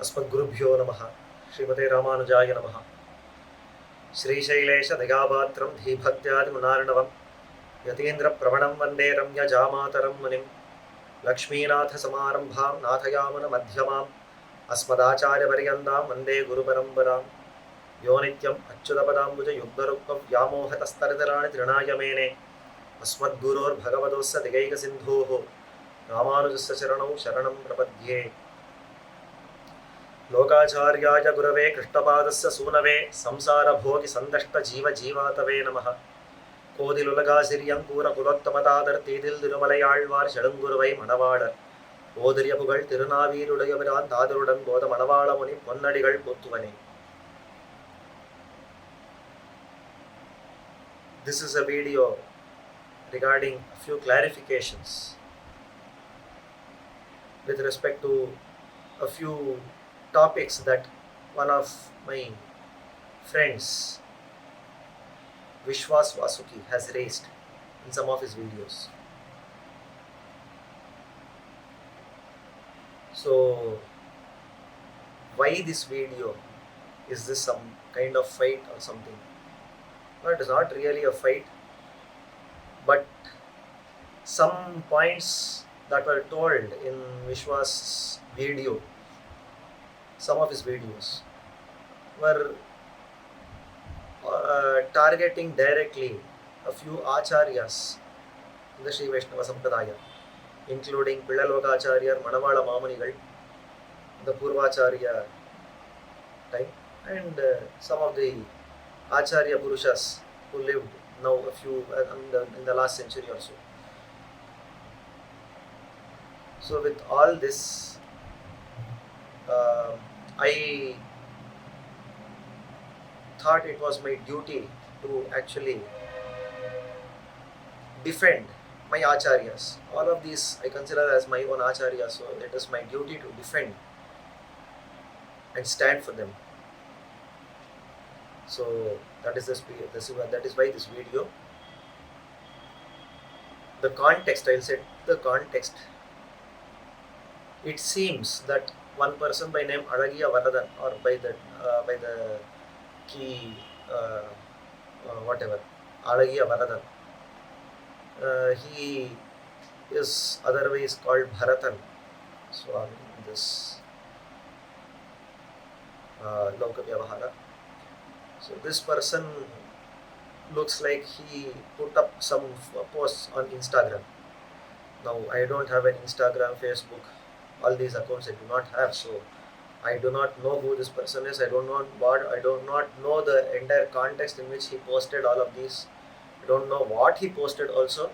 अस्मद्गुरुभ्यो नमः। श्रीमते रामानुजाय नमः। श्रीशैलेश दयापात्रं धीभक्त्यादिगुणार्णवं यतीन्द्रप्रवणं वन्दे रम्यजामातरं मुनिं लक्ष्मीनाथसमारम्भां नाथयामुनमध्यमाम् अस्मदाचार्यपर्यन्तां वन्दे गुरुपरम्परां यो नित्यम् अच्युतपदाम्बुजयुग्मरुक्मं व्यामोहतस्तरितराणि तृणाय मेने अस्मद्गुरोर्भगवतोस्य दिगैकसिन्धोः रामानुजस्य चरणौ शरणं प्रपद्ये। लोकाचार्याय गुरवे कृष्णपादस्य सूनवे संसारभोगि सन्दष्टजीवजीवातवे नमः। கோதிலுலகாசிரியங்கூற குலோத்தமதாதர் தீதில் திருமலையாழ்வார் செழுங்குருவை மணவாளர் ஓதிரிய புகழ் திருநாவீருடையவரான் தாதருடன் போத மணவாளமுனி பொன்னடிகள் போத்துவனே. This is a video regarding a few clarifications with respect to a few topics that one of my friends, Vishvas Vasuki, has raised in some of his videos. So, why this video? Is this some kind of fight or something? No, it is not really a fight, but some points that were told in Vishvas' video, some of his videos, were targeting directly a few Acharyas in the Sri Vaishnava Sampradaya, including Pillai, Lokacharyar, Manavala, Mamunigal, the Purvacharya time, and some of the Acharya Purushas who lived now a few in the last century or so. So with all this, I thought it was my duty to actually defend my Acharyas. All of these I consider as my own Acharyas, so it is my duty to defend and stand for them. So that is why this video. The context, I'll say the context. It seems that one person by name Alagiya Varadan, or by the key whatever, Alagiya Varadan, he is otherwise called Bharatan. So in this Lokacharyar. So this person looks like he put up some posts on Instagram. Now I don't have an Instagram, Facebook, all these accounts I do not have, so I do not know who this person is. I do not know the entire context in which he posted all of these. I don't know what he posted also,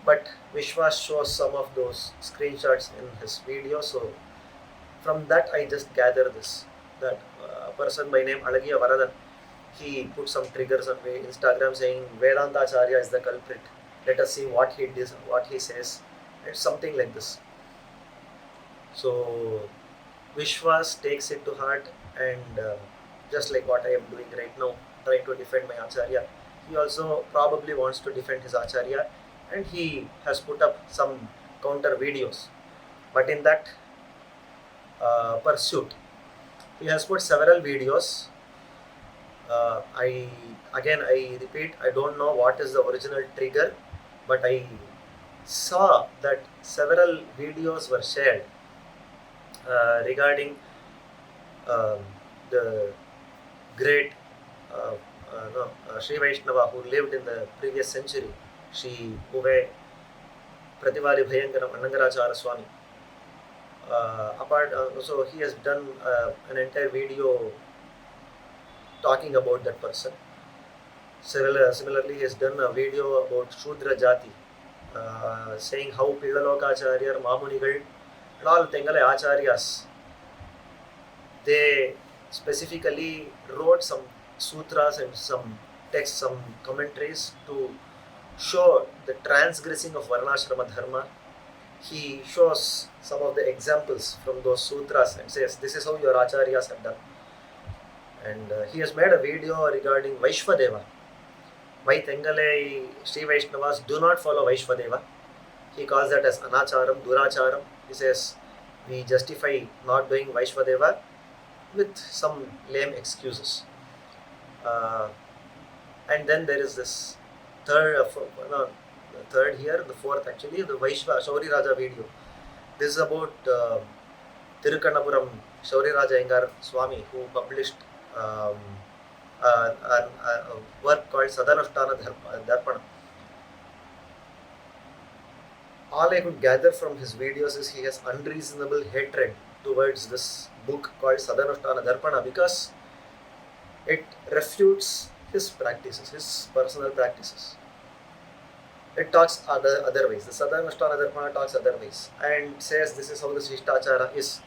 but Vishvas shows some of those screenshots in his video. So from that I just gather this, that a person by name Alagiya Varadan, he put some triggers on Instagram saying Vedanta Acharya is the culprit. Let us see what he does, what he says, and something like this. So Vishvas takes it to heart, and just like what I am doing right now, trying to defend my Acharya, he also probably wants to defend his Acharya, and he has put up some counter videos. But in that pursuit, he has put several videos. I repeat, I don't know what is the original trigger, but I saw that several videos were shared regarding the great Sri Vaishnava who lived in the previous century, Sri Uve Prativali Bhayangaram Anangaracharya Swami. So he has done an entire video talking about that person. Similarly, he has done a video about Shudra Jati, saying how Pillai, Lokacharyar, Mamunigal, and all Tengalai Acharyas, they specifically wrote some sutras and some texts, some commentaries to show the transgressing of Varnashrama Dharma. He shows some of the examples from those sutras and says, this is how your Acharyas have done. And he has made a video regarding Vaishvadeva. Why Tengalai Sri Vaishnavas do not follow Vaishvadeva. He calls that as Anacharam, Duracharam. He says we justify not doing Vaishvadeva with some lame excuses. And then there is this third here, the fourth actually, the Vaishva Shauri Raja video. This is about Tirukanapuram Shauri Raja Iyengar Swami, who published a work called Sadanashtana Darpana. All I could gather from his videos is he has unreasonable hatred towards this book called Sadanashtana Darpana because it refutes his practices, his personal practices. It talks otherwise. The Sadanashtana Darpana talks otherwise and says this is how the Shishtachara is.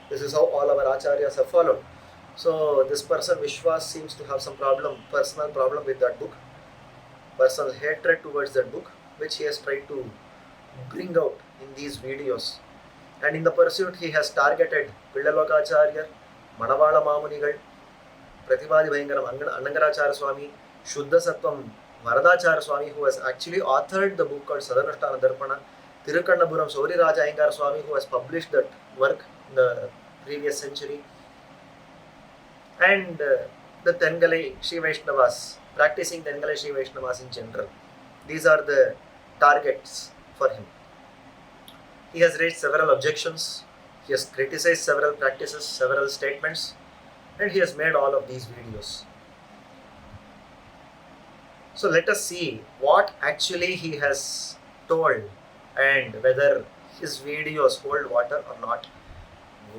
This is how all our Acharyas have followed. So this person Vishvas seems to have some personal problem with that book, personal hatred towards that book, which he has tried to bring out in these videos. And in the pursuit, he has targeted Pillai Lokacharyar, Manavala Mamunigal, Pratibadi Bhayangaram Anangaracharya Swami, Shuddha Sattvam Varadacharya Swami, who has actually authored the book called Sadanashtana Darpana, Tirukanapuram Shauri Raja Iyengar Swami, who has published that work in the previous century, and the Tengalai Shri Vaishnavas, practicing Tengalai Shri Vaishnavas in general. These are the targets for him. He has raised several objections, he has criticized several practices, several statements, and he has made all of these videos. So let us see what actually he has told and whether his videos hold water or not.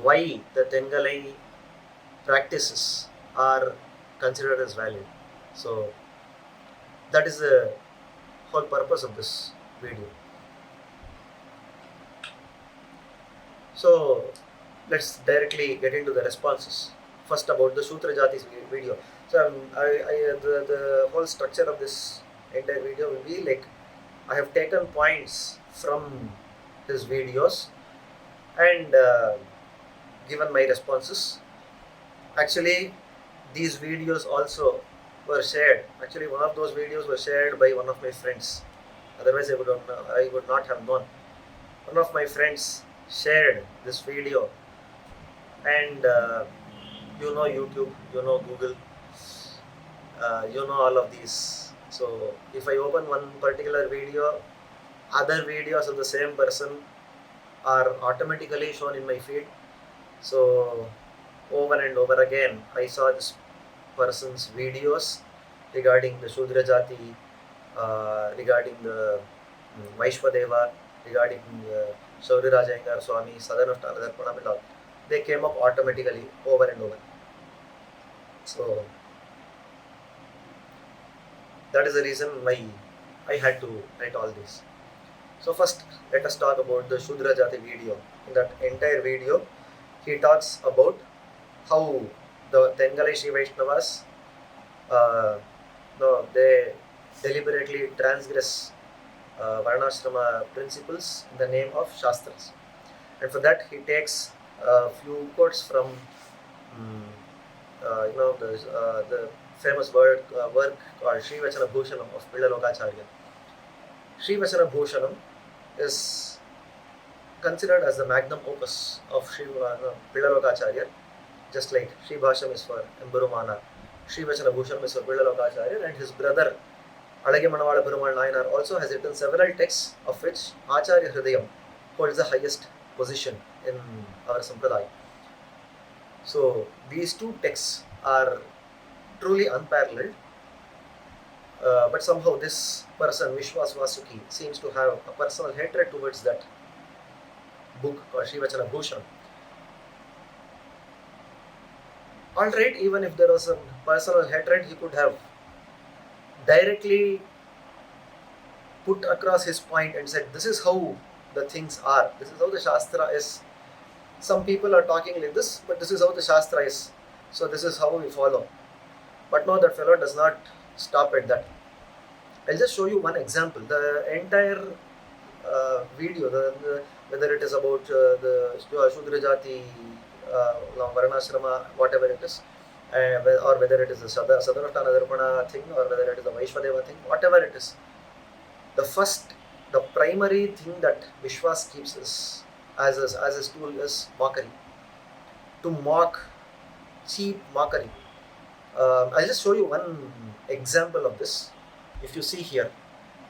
Why the Tengalai practices are considered as valid. So that is the whole purpose of this video. So let's directly get into the responses. First about the Sutra Jati's video. So the whole structure of this entire video will be like, I have taken points from his videos and given my responses. Actually, these videos also were shared. Actually, one of those videos was shared by one of my friends. Otherwise, I would not have known. One of my friends shared this video, and you know YouTube, you know Google, you know all of these. So if I open one particular video, other videos of the same person are automatically shown in my feed. So over and over again, I saw this person's videos regarding the Shudra Jati, regarding the Vaishvadeva, regarding Shauri Raja Iyengar Swami, Sadanashtana Darpana and all. They came up automatically over and over. So that is the reason why I had to write all this. So first, let us talk about the Shudra Jati video. In that entire video, he talks about how the Tengalai Shri Vaishnavas, they deliberately transgress Varnashrama principles in the name of shastras. And for that, he takes a few quotes from the famous work called Shrivachanabhushanam of Pillai Lokacharyar. Shrivachanabhushanam is considered as the magnum opus of Pillai Lokacharyar, just like Sri Bhasham is for Emburumana, Shrivachanabhushanam is for Pillai Lokacharyar, and his brother Alage Manavala Perumal Nayanar also has written several texts, of which Acharya Hridayam holds the highest position in our Sampradaya. So these two texts are truly unparalleled, but somehow this person, Vishvas Vasuki, seems to have a personal hatred towards that book called vishvAsabhangaH. Alright, even if there was a personal hatred, he could have directly put across his point and said, this is how the things are, this is how the shastra is. Some people are talking like this, but this is how the shastra is, so this is how we follow. But no, that fellow does not stop at that. I'll just show you one example. The entire video, whether it is about the Shudra Jati, Varnashrama, whatever it is, or whether it is the Sadanashtana Darpana thing, or whether it is the Vaishvadeva thing, whatever it is, the primary thing that Vishvas keeps is as his tool is mockery. To mock, cheap mockery. I'll just show you one example of this. If you see here,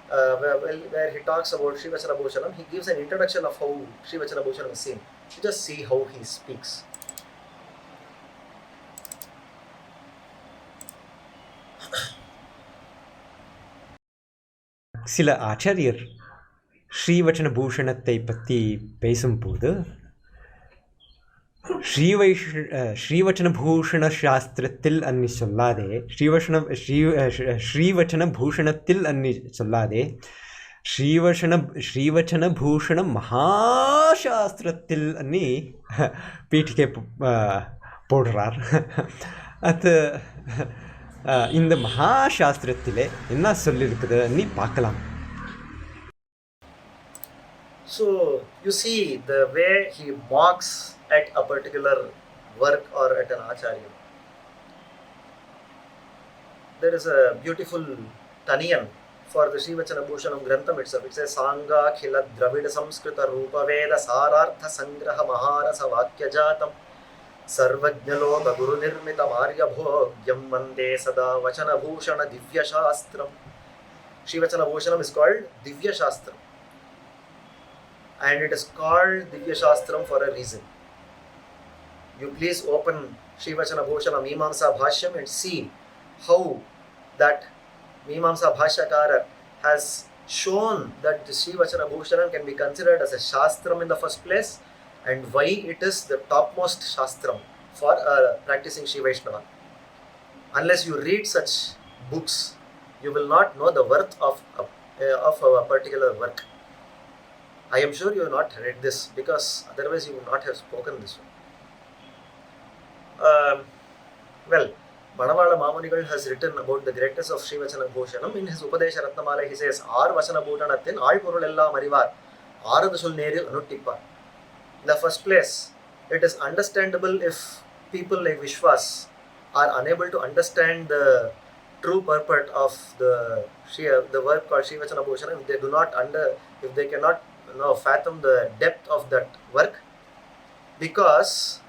where he talks about vishvAsabhangaH, he gives an introduction of how vishvAsabhangaH is seen. You just see how he speaks. சில ஆச்சாரியர் ஸ்ரீவச்சன பூஷணத்தை பற்றி பேசும்போது ஸ்ரீவச்சன பூஷண சாஸ்திரத்தில் அன்னி சொல்லாதே ஸ்ரீவச்சன பூஷணத்தில் அன்னி சொல்லாதே ஸ்ரீவச்சன பூஷண மகாசாஸ்திரத்தில் அன்னி பீட்டிகை போடுறார். அது இந்த மகாசாஸ்திரத்திலே என்ன சொல்லியிருக்குது நீ பார்க்கலாம். So you see the way he mocks at a particular work or at an acharya. There is a beautiful Taniyan for the Srivachanabhushanam Grantham itself. It says Sangha Khila Dravida Samskrita Rupa Veda Sarartha Sangraha Maharasa Vakya Jatam Sarvajnaloka Guru Nirmita Marya Bhogyam Mande Sada Vachanabhushana Divya Shastram. Srivachanabhushanam is called Divya Shastram. And it is called Divya Shastram for a reason. You please open Srivachanabhushanam Mimamsa Bhashyam and see how that Mimamsa Bhashyakara has shown that the Srivachanabhushanam can be considered as a Shastram in the first place, and why it is the topmost Shastram for practicing Shri Vaishnava. Unless you read such books, you will not know the worth of a particular work. I am sure you have not read this, because otherwise you would not have spoken this one. Well, Manavala Mamunigal has written about the greatness of Srivachanabhushanam. In his Upadesha Ratnamala, he says, Ar Vachanabhutanathin Aalpurul Ellam Arivar, Aradu Sulneril Anuttippar. In the first place, it is understandable if people like Vishvas are unable to understand the true purport of the work called Srivachanabhushanam, if they cannot fathom the depth of that work, because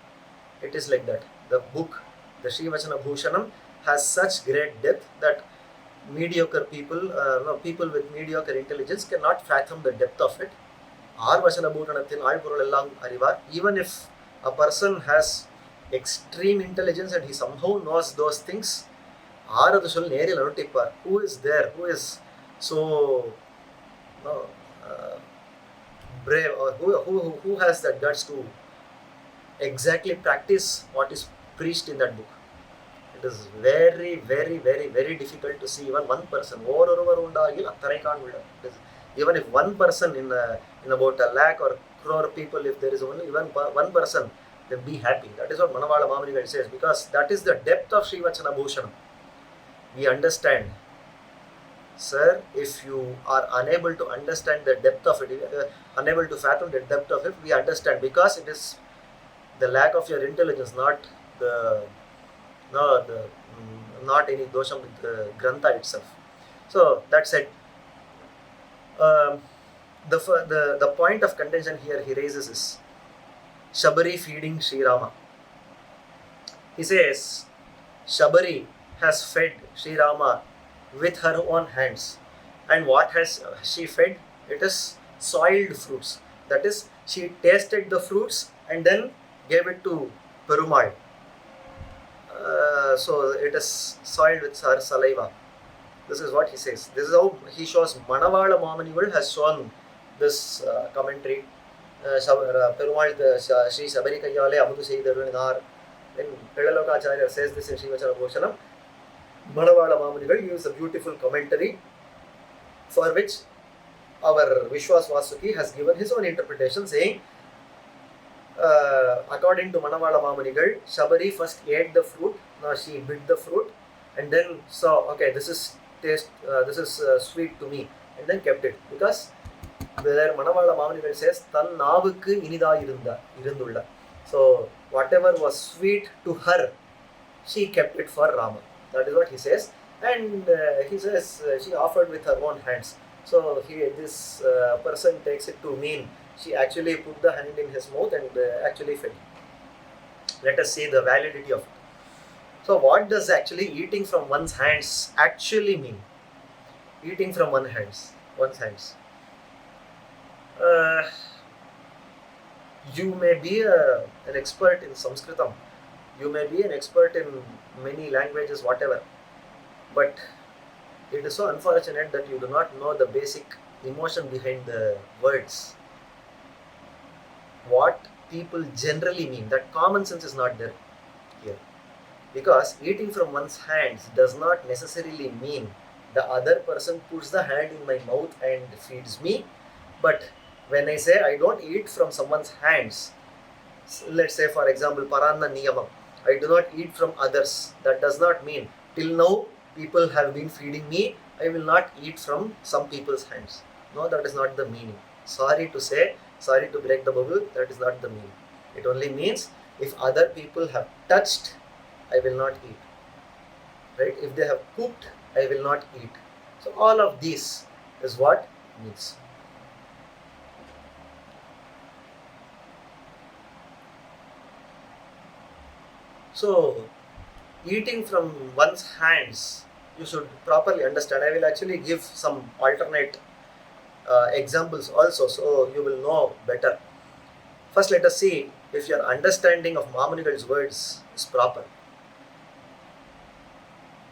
it is like that. The book, the Srivachanabhushanam, has such great depth that mediocre people, people with mediocre intelligence cannot fathom the depth of it. Ar Vachanabhutanathin Aalpurul Ellam Arivar. Even if a person has extreme intelligence and he somehow knows those things, Aradu Sul Neril Anuttippar. Who is there? Who is so brave, or who has that guts to exactly practice what is preached in that book? It is very, very, very, very difficult to see even one person. Even if one person in about a lakh or crore people, if there is only even one person, then be happy. That is what Manavala Mamunigal says, because that is the depth of Srivachanabhushanam. We understand. Sir, if you are unable to understand the depth of it, unable to fathom the depth of it, we understand, because it is the lack of your intelligence, not any dosham with the grantha itself. So that's it. The point of contention here he raises is Shabari feeding Sri Rama. He says Shabari has fed Sri Rama with her own hands, and what has she fed? It is soiled fruits. That is, she tasted the fruits and then gave it to Perumal. So it is soiled with her saliva. This is what he says. This is how he shows. Manavala Mamunigal has shown this commentary. Perumal Sri Shabari Kayyale Amudu Seidarunar. When Pillai Lokacharyar says this in Srivachanabhushanam, Manavala Mamunigal gives a beautiful commentary, for which our Vishvas Vasuki has given his own interpretation, saying, according to Manavala Mamunigal, Shabari first ate the fruit. Now she bit the fruit and then saw, okay, this is sweet to me, and then kept it, because where Manavala Mamunigal says tan naavukku inida irundulla. So whatever was sweet to her, she kept it for Rama. That is what he says. And he says she offered with her own hands. So this person takes it to mean she actually put the hand in his mouth and actually fed him. Let us see the validity of it. So what does actually eating from one's hands actually mean? Eating from one's hands. You may be an expert in Sanskritam. You may be an expert in many languages, whatever. But it is so unfortunate that you do not know the basic emotion behind the words. What people generally mean. That common sense is not there here. Because eating from one's hands does not necessarily mean the other person puts the hand in my mouth and feeds me. But when I say I don't eat from someone's hands, let's say for example Paranna Niyamam, I do not eat from others. That does not mean till now people have been feeding me, I will not eat from some people's hands. No, that is not the meaning. Sorry to say, sorry to break the bubble, that is not the meaning. It only means if other people have touched, I will not eat. Right? If they have cooked, I will not eat. So all of these is what means. So eating from one's hands, you should properly understand. I will actually give some alternate examples also, so you will know better. First, let us see if your understanding of Mamunigal's words is proper.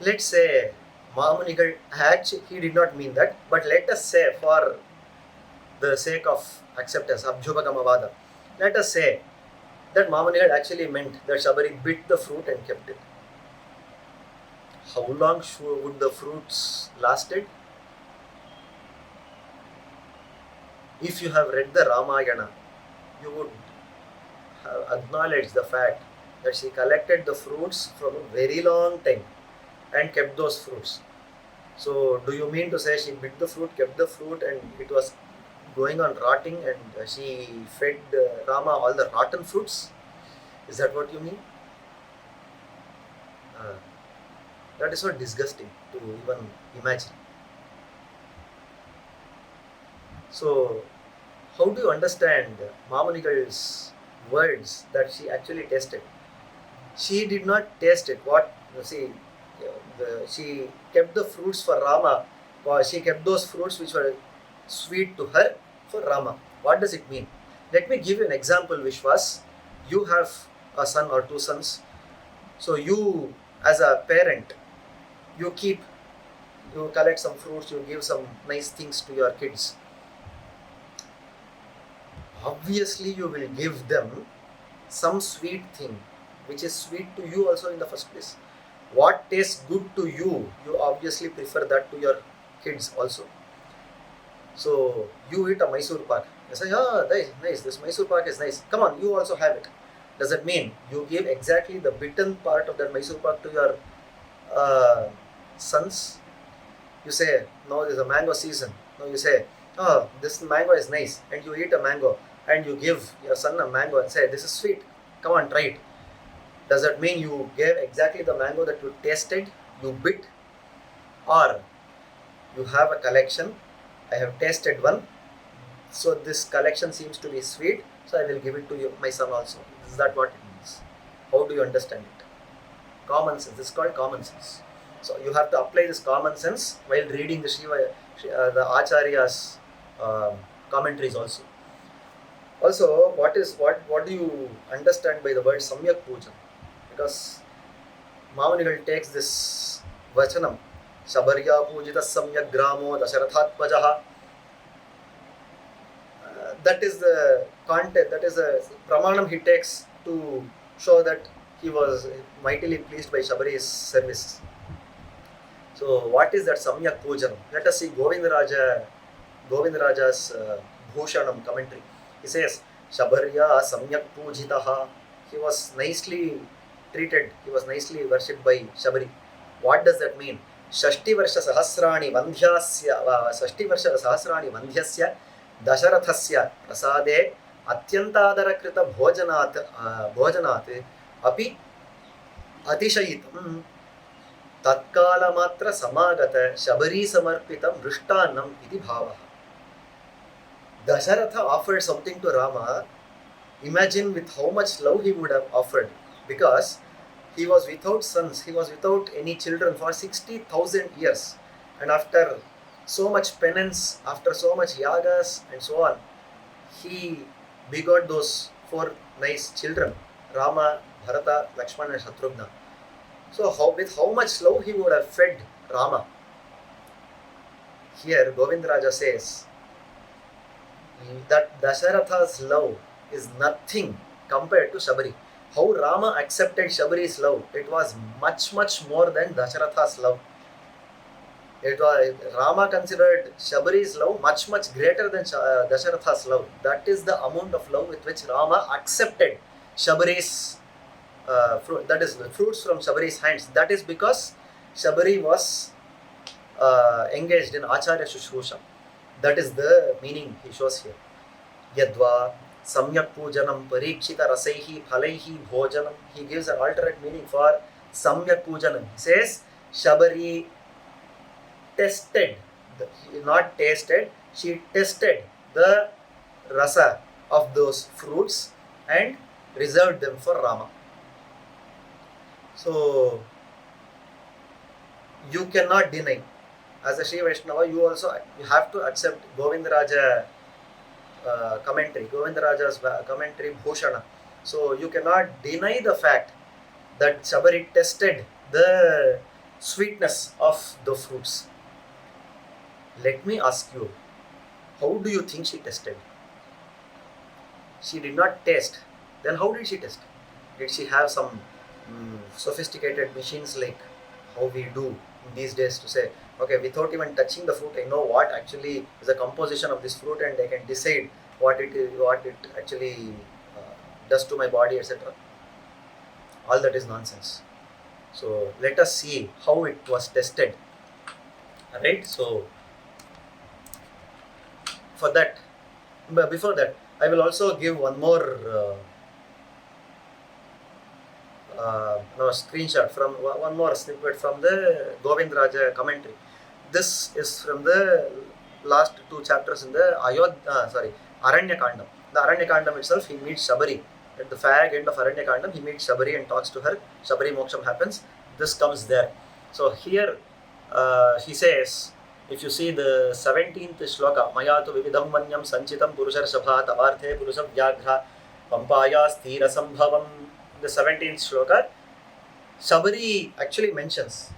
Let's say Mamunigal, actually he did not mean that, but let us say for the sake of acceptance, Abhyupagamavada, let us say that Mamunigal actually meant that Shabari bit the fruit and kept it. How long would the fruits lasted? If you have read the Ramayana, you would have acknowledged the fact that she collected the fruits from a very long time and kept those fruits. So do you mean to say she bit the fruit, kept the fruit, and it was going on rotting and she fed Rama all the rotten fruits? Is that what you mean? That is so disgusting to even imagine. So how do you understand Mamunigal's words that she actually tasted? She did not taste it. She kept the fruits for Rama, or she kept those fruits which were sweet to her for Rama. What does it mean? Let me give you an example, Vishvas. You have a son or two sons. So you, as a parent, you collect some fruits, you give some nice things to your kids. Obviously, you will give them some sweet thing, which is sweet to you also in the first place. What tastes good to you, you obviously prefer that to your kids also. So you eat a Mysore pak. You say, nice, this Mysore pak is nice. Come on, you also have it. Does that mean you give exactly the bitten part of that Mysore pak to your sons? You say, no, there's a mango season. No, you say, this mango is nice, and you eat a mango, and you give your son a mango and say, this is sweet. Come on, try it. Does that mean you gave exactly the mango that you tasted, you bit? Or you have a collection, I have tasted one, so this collection seems to be sweet, so I will give it to you, my son also. Is that what it means? How do you understand it? Common sense. This is called common sense. So you have to apply this common sense while reading the Acharyas commentaries also. Also, what do you understand by the word Samyak Pujan? Because Mamunigal takes this Vachanam, Shabarya Pujita Samyak Gramo Dasharathatpajaha. That is the content, that is the Pramanam he takes to show that he was mightily pleased by Shabari's service. So what is that Samyak Pujanam? Let us see Govindaraja's Bhushanam commentary. He says, Shabarya Samyak Pujitaha. He was nicely treated, he was nicely worshipped by Shabari. What does that mean? Shashti Varsha Sahasrani Vandhyasya Dasharathasya Prasade Atyantadarakrita Bhojanat Api Atishayitam Tatkalamatra Samagata Shabari Samarpitam Vrishtanam Iti Bhavaha. Dasharatha offered something to Rama. Imagine with how much love he would have offered, because he was without sons, he was without any children for 60,000 years. And after so much penance, after so much yagas and so on, he begot those four nice children, Rama, Bharata, Lakshmana and Shatrughna. So with how much love he would have fed Rama. Here Govindaraja says that Dasharatha's love is nothing compared to Shabari. How Rama accepted Shabari's love, it was much more than Dasharatha's love. It was, Rama considered Shabari's love much greater than Dasharatha's love. That is the amount of love with which Rama accepted Shabari's fruit, that is the fruits from Shabari's hands. That is because Shabari was engaged in Acharya Shushrusha. That is the meaning he shows here. Yadva Samyak Pujanam Parikshita Rasaihi Phalaihi Bhojanam. He gives an alternate meaning for Samyak Pujanam. He says Shabari tested, not tasted, she tested the rasa of those fruits and reserved them for Rama. So you cannot deny, as a Sri Vaishnava, you have to accept Govindaraja commentary, Govindaraja's commentary Bhushana. So you cannot deny the fact that Shabari tested the sweetness of the fruits. Let me ask you, how do you think she tested? She did not taste. Then how did she test? Did she have some sophisticated machines like how we do in these days to say, okay, without even touching the fruit, I know what actually is the composition of this fruit and I can decide what it actually does to my body, etc. All that is nonsense. So let us see how it was tested. Alright, so for that, but before that, I will also give one more screenshot from one more snippet from the Govindaraja commentary. This is from the last two chapters in the Aranya Kandam. The Aranya Kandam itself, he meets Shabari. At the fag end of Aranya Kandam, he meets Shabari and talks to her. Shabari Moksham happens. This comes there. So here he says, if you see the 17th shloka, Mayatu Vividham Vanyam Sanchitam Purushar Shabha Tavarthe Purusha Vyaghra Pampaya Sthira Sambhavam. The 17th shloka, Shabari actually mentions,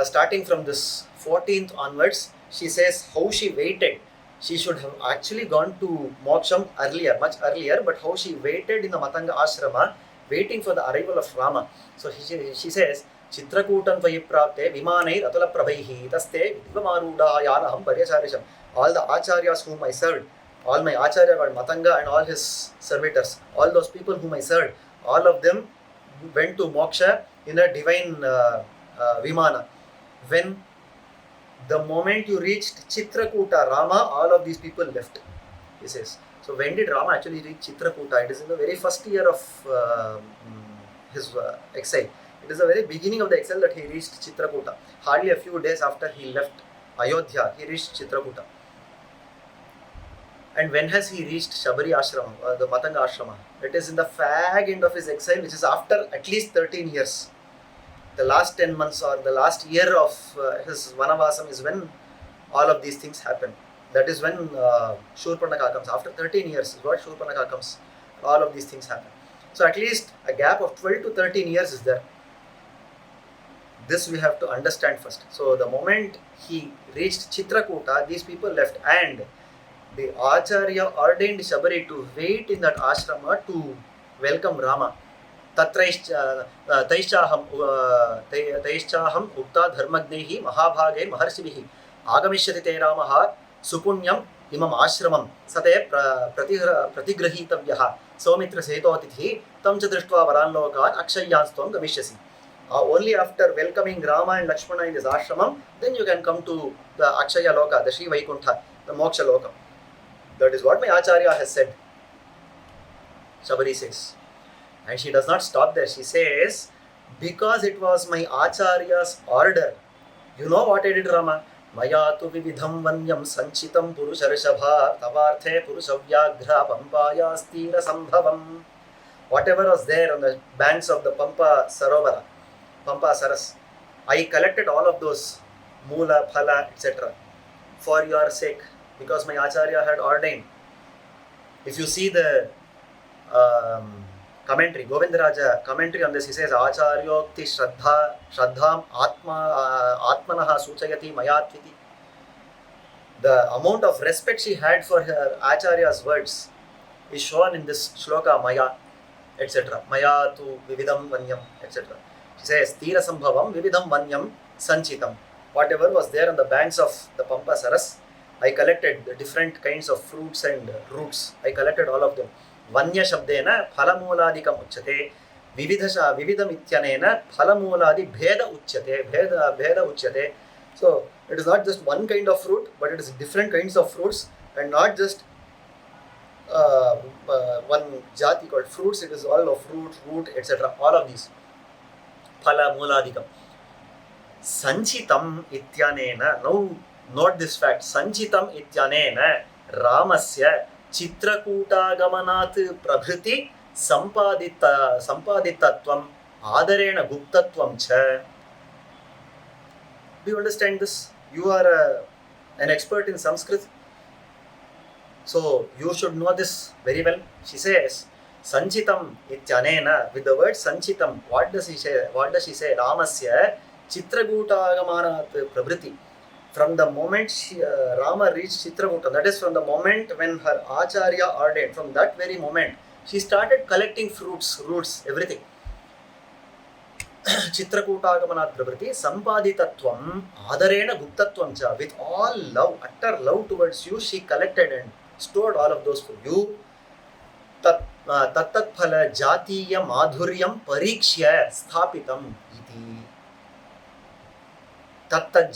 starting from this 14th onwards, she says how she waited. She should have actually gone to Moksham earlier, much earlier, but how she waited in the Matanga Ashrama, waiting for the arrival of Rama. So she says, Chitrakutam Vayiprapte Vimanai Ratula Prabhaihi Taste Vidvamaruda Yanaham Paryacharisham. All the Acharyas whom I served, all my Acharya were Matanga and all his servitors, all those people whom I served, all of them went to Moksha in a divine Vimana. When the moment you reached Chitrakuta, Rama, all of these people left, he says. So when did Rama actually reach Chitrakuta? It is in the very first year of his exile. It is the very beginning of the exile that he reached Chitrakuta. Hardly a few days after he left Ayodhya, he reached Chitrakuta. And when has he reached Shabari Ashrama, the Matanga Ashrama? It is in the fag end of his exile, which is after at least 13 years. The last 10 months or the last year of his Vanavasam is when all of these things happen. That is when Shurpanaka comes. After 13 years is what Shurpanaka comes. All of these things happen. So at least a gap of 12 to 13 years is there. This we have to understand first. So the moment he reached Chitrakuta, these people left, and the Acharya ordained Shabari to wait in that ashrama to welcome Rama. Taishchaham ukta dharmagnehi mahabhage maharshivihi agamishyati te Ramaha supunyam imam ashramam sate pratigrahitavyaha somitra setotithi tam cha drishtva varanlokan akshayanstvam gamishyasi. Only after welcoming Rama and Lakshmana in this ashramam, then you can come to the Akshaya Loka, the Sri Vaikuntha, the Moksha Loka. That is what my Acharya has said. Shabari says. And she does not stop there. She says, because it was my Acharya's order. You know what I did, Rama? Maya tu vividham vanyam sanchitam purusharashabha tavarthe purushavyaghra pampaya stira sambhavam. Whatever was there on the banks of the Pampa Sarovara, Pampa Saras, I collected all of those Mula, Phala, etc. for your sake, because my Acharya had ordained. If you see the commentary, Govindaraja commentary on this, he says, Acharyokti Shraddham Atmanaha Suchayati Mayatviti. The amount of respect she had for her Acharya's words is shown in this shloka Maya, etc. Maya tu vividam vanyam, etc. She says, Tira sambhavam vividam vanyam sanchitam. Whatever was there on the banks of the Pampa Saras, I collected the different kinds of fruits and roots. I collected all of them. Vanya shabdena phalamooladikam uchyate. Vividam ityanena phalamoladi bheda uchyate. Bheda uchyate. So, it is not just one kind of fruit, but it is different kinds of fruits, and not just one jati called fruits. It is all of fruit, root, etc. All of these. Phala mooladikam. Sanchitam ityanena. Now, note this fact. Sanchitam ityanena Ramasya Chitrakootagamanat Prabhriti Sampaditatvam Adarena Guptatvam Cha. Do you understand this? You are an expert in Sanskrit, so you should know this very well. She says, Sanchitam ityanena. With the word Sanchitam, what does she say? Ramasya Chitrakootagamanat Prabhriti. From the moment Rama reached Chitrakuta, that is from the moment when her Acharya ordained, from that very moment, she started collecting fruits, roots, everything. Chitrakootagamanat Prabhriti Sampaditatvam Adarena Guptatvam Cha. With all love, utter love towards you, she collected and stored all of those for you. Tattat phala jatiya madhuryam parikshya sthapitam iti. Tattat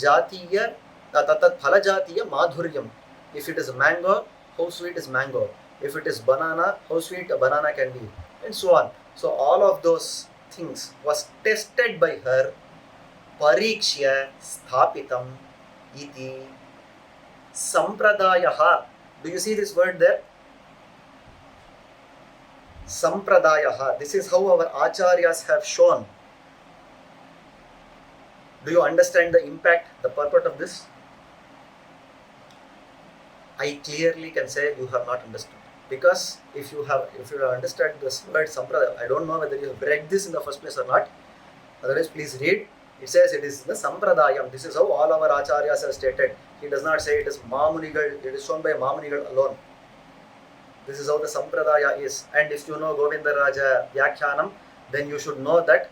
phala jatiya madhuryam. If it is mango, how sweet is mango? If it is banana, how sweet a banana can be, and so on. So all of those things was tested by her. Parikshya sthapitam iti. Sampradayaha. Do you see this word there? Sampradayaha. This is how our Acharyas have shown. Do you understand the impact, the purport of this? I clearly can say you have not understood. Because if you have understood this word Sampradaya, I don't know whether you have read this in the first place or not. Otherwise, please read. It says it is the Sampradayam. This is how all our Acharyas have stated. He does not say it is Mamunigal. It is shown by Mamunigal alone. This is how the Sampradaya is. And if you know Govindaraja Vyakhyanam, then you should know that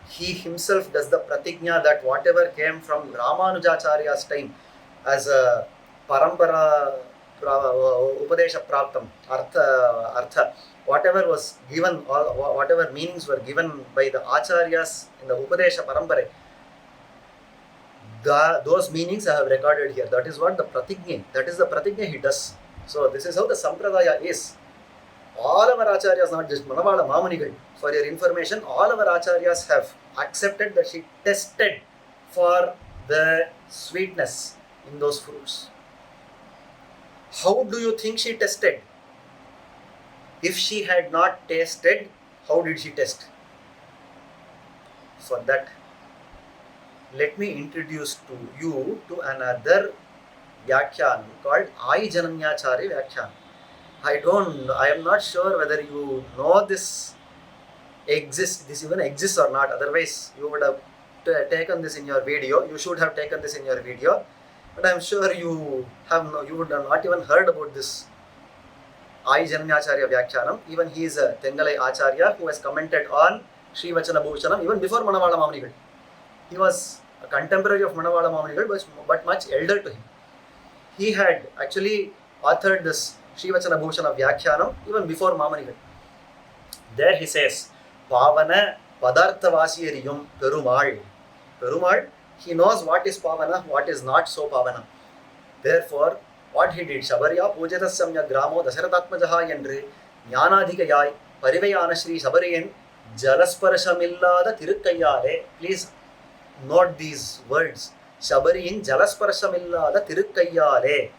he himself does the pratigna that whatever came from Ramanujacharya's time as a parampara upadesha praptam, artha, whatever was given, whatever meanings were given by the Acharyas in the upadesha parampara, those meanings I have recorded here. That is what the pratigna, that is the pratigna he does. So this is how the Sampradaya is. All our Acharyas, not just Manavala, Mamunigal, for your information, all our Acharyas have accepted that she tested for the sweetness in those fruits. How do you think she tested? If she had not tasted, how did she test? For that, let me introduce to you to another Vyakhyan called Jananyachari Vyakhyan. I am not sure whether you know this even exists or not. Otherwise, you would have taken this in your video. You should have taken this in your video. But I am sure you would have not even heard about this Jananyacharya Vyakhyanam. Even he is a Tengalai Acharya who has commented on Srivachanabhushanam even before Manavala Mamunigal. He was a contemporary of Manavala Mamunigal, but much elder to him. He had actually authored this Srivachanabhushana Vyakhyanam even before Mamunigal. There he says, Pavana Padarthavasiyariyum Perumal. Perumal, he knows what is Pavana, what is not so Pavana. Therefore, what he did, Shabariya Pujatassamya Gramo Dasaratatmajaha Yendri Jnanadhikayai Parivayana Shri Shabariyan Jalasparashamillada Tirukkayare. Please note these words. Shabariyin Jalasparsamillada Tirukkayale.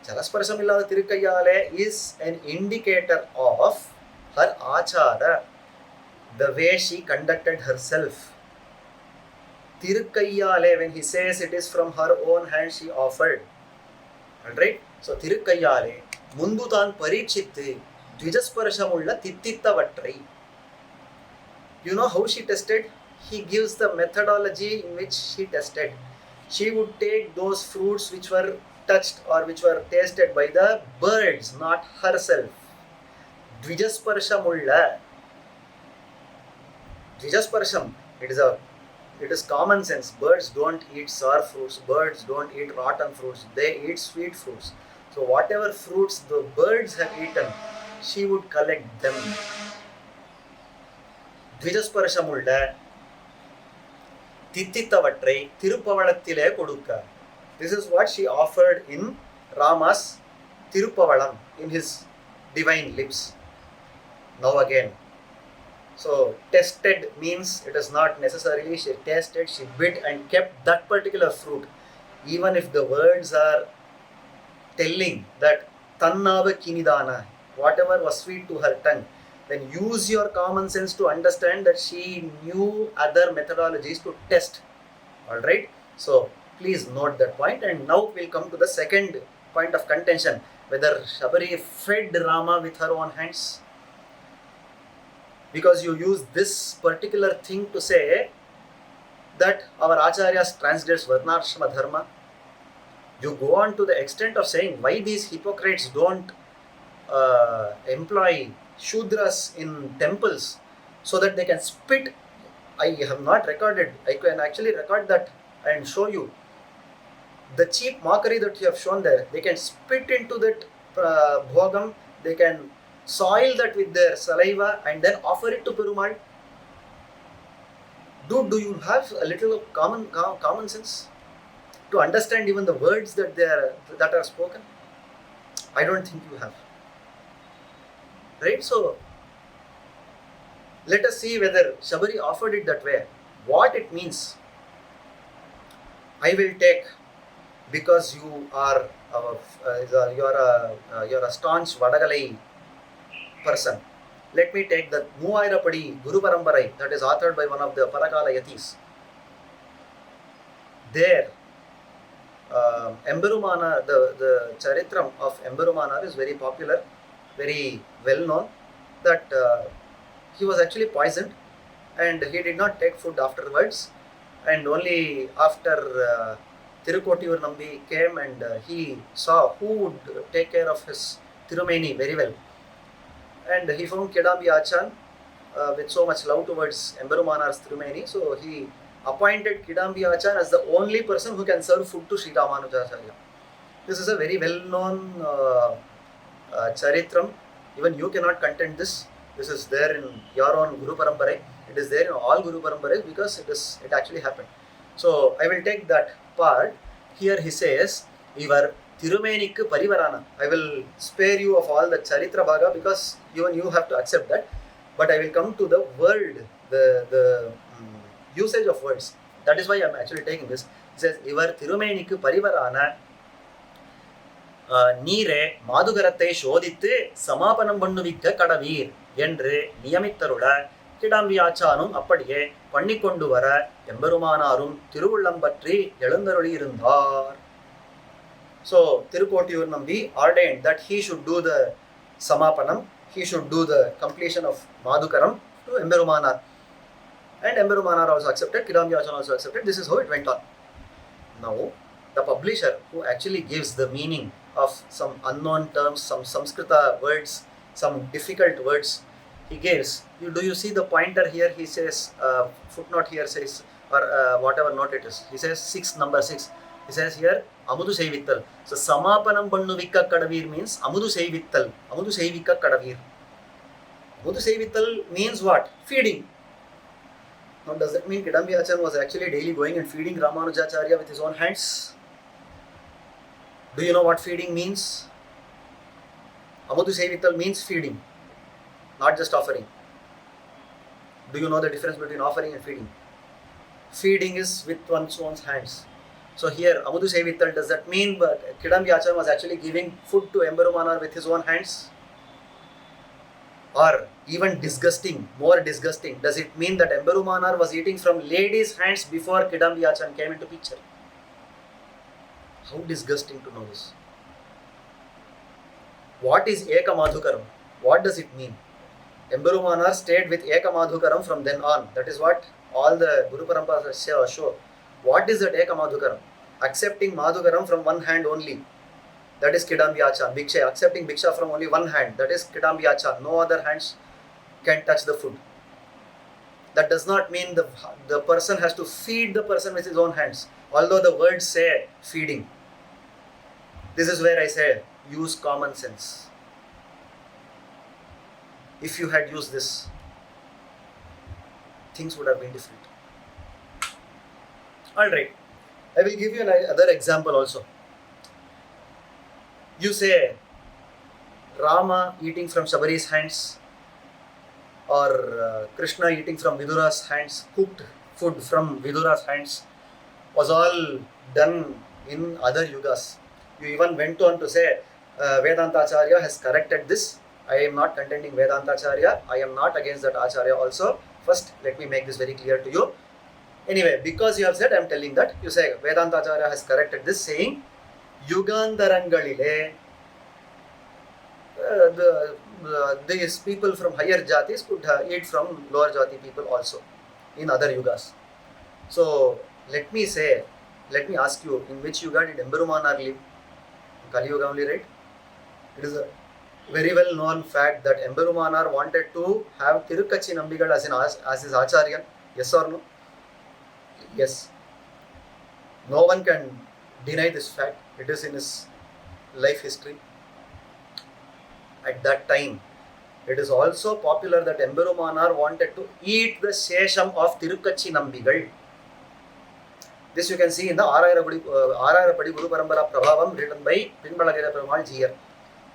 Jalasparsamillada Tirukkayale is an indicator of her achara, the way she conducted herself. Tirukkayale, when he says it is from her own hand she offered. Alright? So Tirukkayale, Mundu taan parichitti, Dvijasparashamulla Tittittavatrai. You know how she tested? He gives the methodology in which she tested. She would take those fruits which were touched or which were tasted by the birds, not herself. Dvijasparshamulla. Dvijasparsham, it is common sense. Birds don't eat sour fruits. Birds don't eat rotten fruits. They eat sweet fruits. So whatever fruits the birds have eaten, she would collect them. Dvijasparshamulla Tittitavatrai Tirupavalatile Kodukka. This is what she offered in Rama's Tirupavalam, in his divine lips. Now again. So tested means it is not necessarily she tasted, she bit and kept that particular fruit. Even if the words are telling that Tannava Kinidana, whatever was sweet to her tongue, then use your common sense to understand that she knew other methodologies to test. Alright? So please note that point. And now we'll come to the second point of contention, whether Shabari fed Rama with her own hands. Because you use this particular thing to say that our Acharyas translates Varnashrama Dharma. You go on to the extent of saying why these hypocrites don't employ Shudras in temples so that they can spit. I have not recorded. I can actually record that and show you. The cheap mockery that you have shown there, they can spit into that bhogam, they can soil that with their saliva and then offer it to Perumal. Do you have a little common sense to understand even the words that are spoken? I don't think you have. Right? So let us see whether Shabari offered it that way. What it means, I will take, because you are a staunch Vadagalai person. Let me take the Muvairapadi Guru Parambarai that is authored by one of the Parakala Yatis. There, Emberumana, the Charitram of Emberumana is very popular, very well known, that he was actually poisoned and he did not take food afterwards, and only after Tirukotiyur Nambi came and he saw who would take care of his Tirumeni very well, and he found Kedambi Achan with so much love towards Emberumanar's Tirumeni, so he appointed Kidambi Achan as the only person who can serve food to Sri Ramanujacharya. This is a very well known Charitram. Even you cannot contend this. This is there in your own Guru Parambarai. It is there in all Guru Parambarai because it actually happened. So I will take that part. Here he says, Ivar Tirumenikku Parivarana. I will spare you of all the Charitra Bhaga because even you have to accept that. But I will come to the word, the usage of words. That is why I am actually taking this. It says, Ivar Tirumenikku Parivarana. நீரே மாதுகரத்தை சோதித்து சமாபனம் பண்ணுவிக்க கடவீர் என்று நியமித்தருள கிடாம்பி ஆச்சானும் அப்படியே பண்ணிக்கொண்டு வர எம்பெருமானாரும் திருவுள்ளம் பற்றி எழுந்தருளி இருந்தார். So Tirukotiyur Nambi ordained that he should do the samapanam, he should do the completion of Madhukaram to Emberumanar, and Emberumanar also accepted, Kidambi Achan also accepted. This is how it went on. Now the publisher who actually gives the meaning of some unknown terms, some Samskrita words, some difficult words, he gives. Do you see the pointer here? He says, footnote here says, or whatever note it is. He says number 6. He says here, Amudu Seivittal. So Samapanam Bannuvikka Kadavir means Amudu Seivittal. Amudu Seivika Kadavir. Amudu Seivittal means what? Feeding. Now does that mean Kidambi Achan was actually daily going and feeding Ramanujacharya with his own hands? Do you know what feeding means? Amudu Seivittal means feeding, not just offering. Do you know the difference between offering and feeding? Feeding is with one's own hands. So here Amudu Sevittal, does that mean but Kidambi Acharya was actually giving food to Emberumanar with his own hands? Or even disgusting, more disgusting, does it mean that Emberumanar was eating from ladies' hands before Kidambi Acharya came into picture? How disgusting to know this. What is Eka Madhukaram? What does it mean? Emberumanar stayed with Eka Madhukaram from then on. That is what all the Guru Paramparas show. What is that Eka Madhukaram? Accepting Madhukaram from one hand only. That is Kidambi Acharya. Bhiksha, accepting Bhiksha from only one hand. That is Kidambi Acharya. No other hands can touch the food. That does not mean the person has to feed the person with his own hands. Although the words say feeding. This is where I say use common sense. If you had used this, things would have been different. Alright, I will give you another example also. You say Rama eating from Shabari's hands, or Krishna eating from Vidura's hands, cooked food from Vidura's hands, was all done in other yugas. You even went on to say Vedanta Acharya has corrected this. I am not contending Vedanta Acharya. I am not against that Acharya also. First, let me make this very clear to you. Anyway, because you have said, I am telling that. You say Vedanta Acharya has corrected this, saying Yugandarangalile these people from higher jatis could eat from lower jati people also in other yugas. So let me ask you, in which yuga did Emberumanar live? Kali Yuga only, right? It is a very well known fact that Emberumanar wanted to have Tirukachi Nambigal as his Acharya. Yes or no? Yes. No one can deny this fact. It is in his life history. At that time, it is also popular that Emberumanar wanted to eat the Shesham of Tirukachi Nambigal. This you can see in the Arayarapadi Guru Parampara Prabhavam written by Pinbalagera Perumal Jiyar.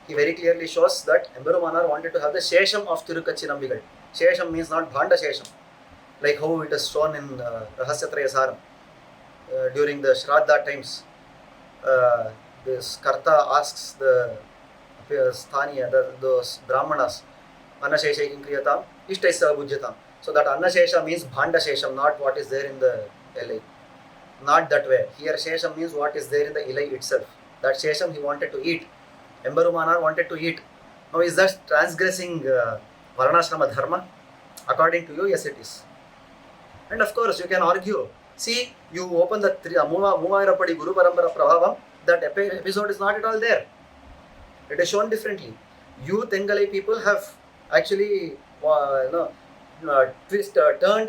He very clearly shows that Emberumanar wanted to have the Shesham of Tirukachi Nambigal. Shesham means not Bhanda Shesham, like how it is shown in Rahasyatraya Saram. During the Shraddha times, this Karta asks the Sthaniya, those Brahmanas, Annashesha Kim Kriyatam, Ishtaisa Bhujyatam. So that Annashesha means Bhanda Shesham, not what is there in the Ilai. Not that way. Here Shesham means what is there in the Ilai itself. That Shesham he wanted to eat. Emberumanar wanted to eat. Now is that transgressing Varnashrama Dharma? According to you, yes it is. And of course you can argue. See, you open the Muvairapadi Guru Parampara Prabhavam, that episode is not at all there. It is shown differently. You Tengalai people have actually turned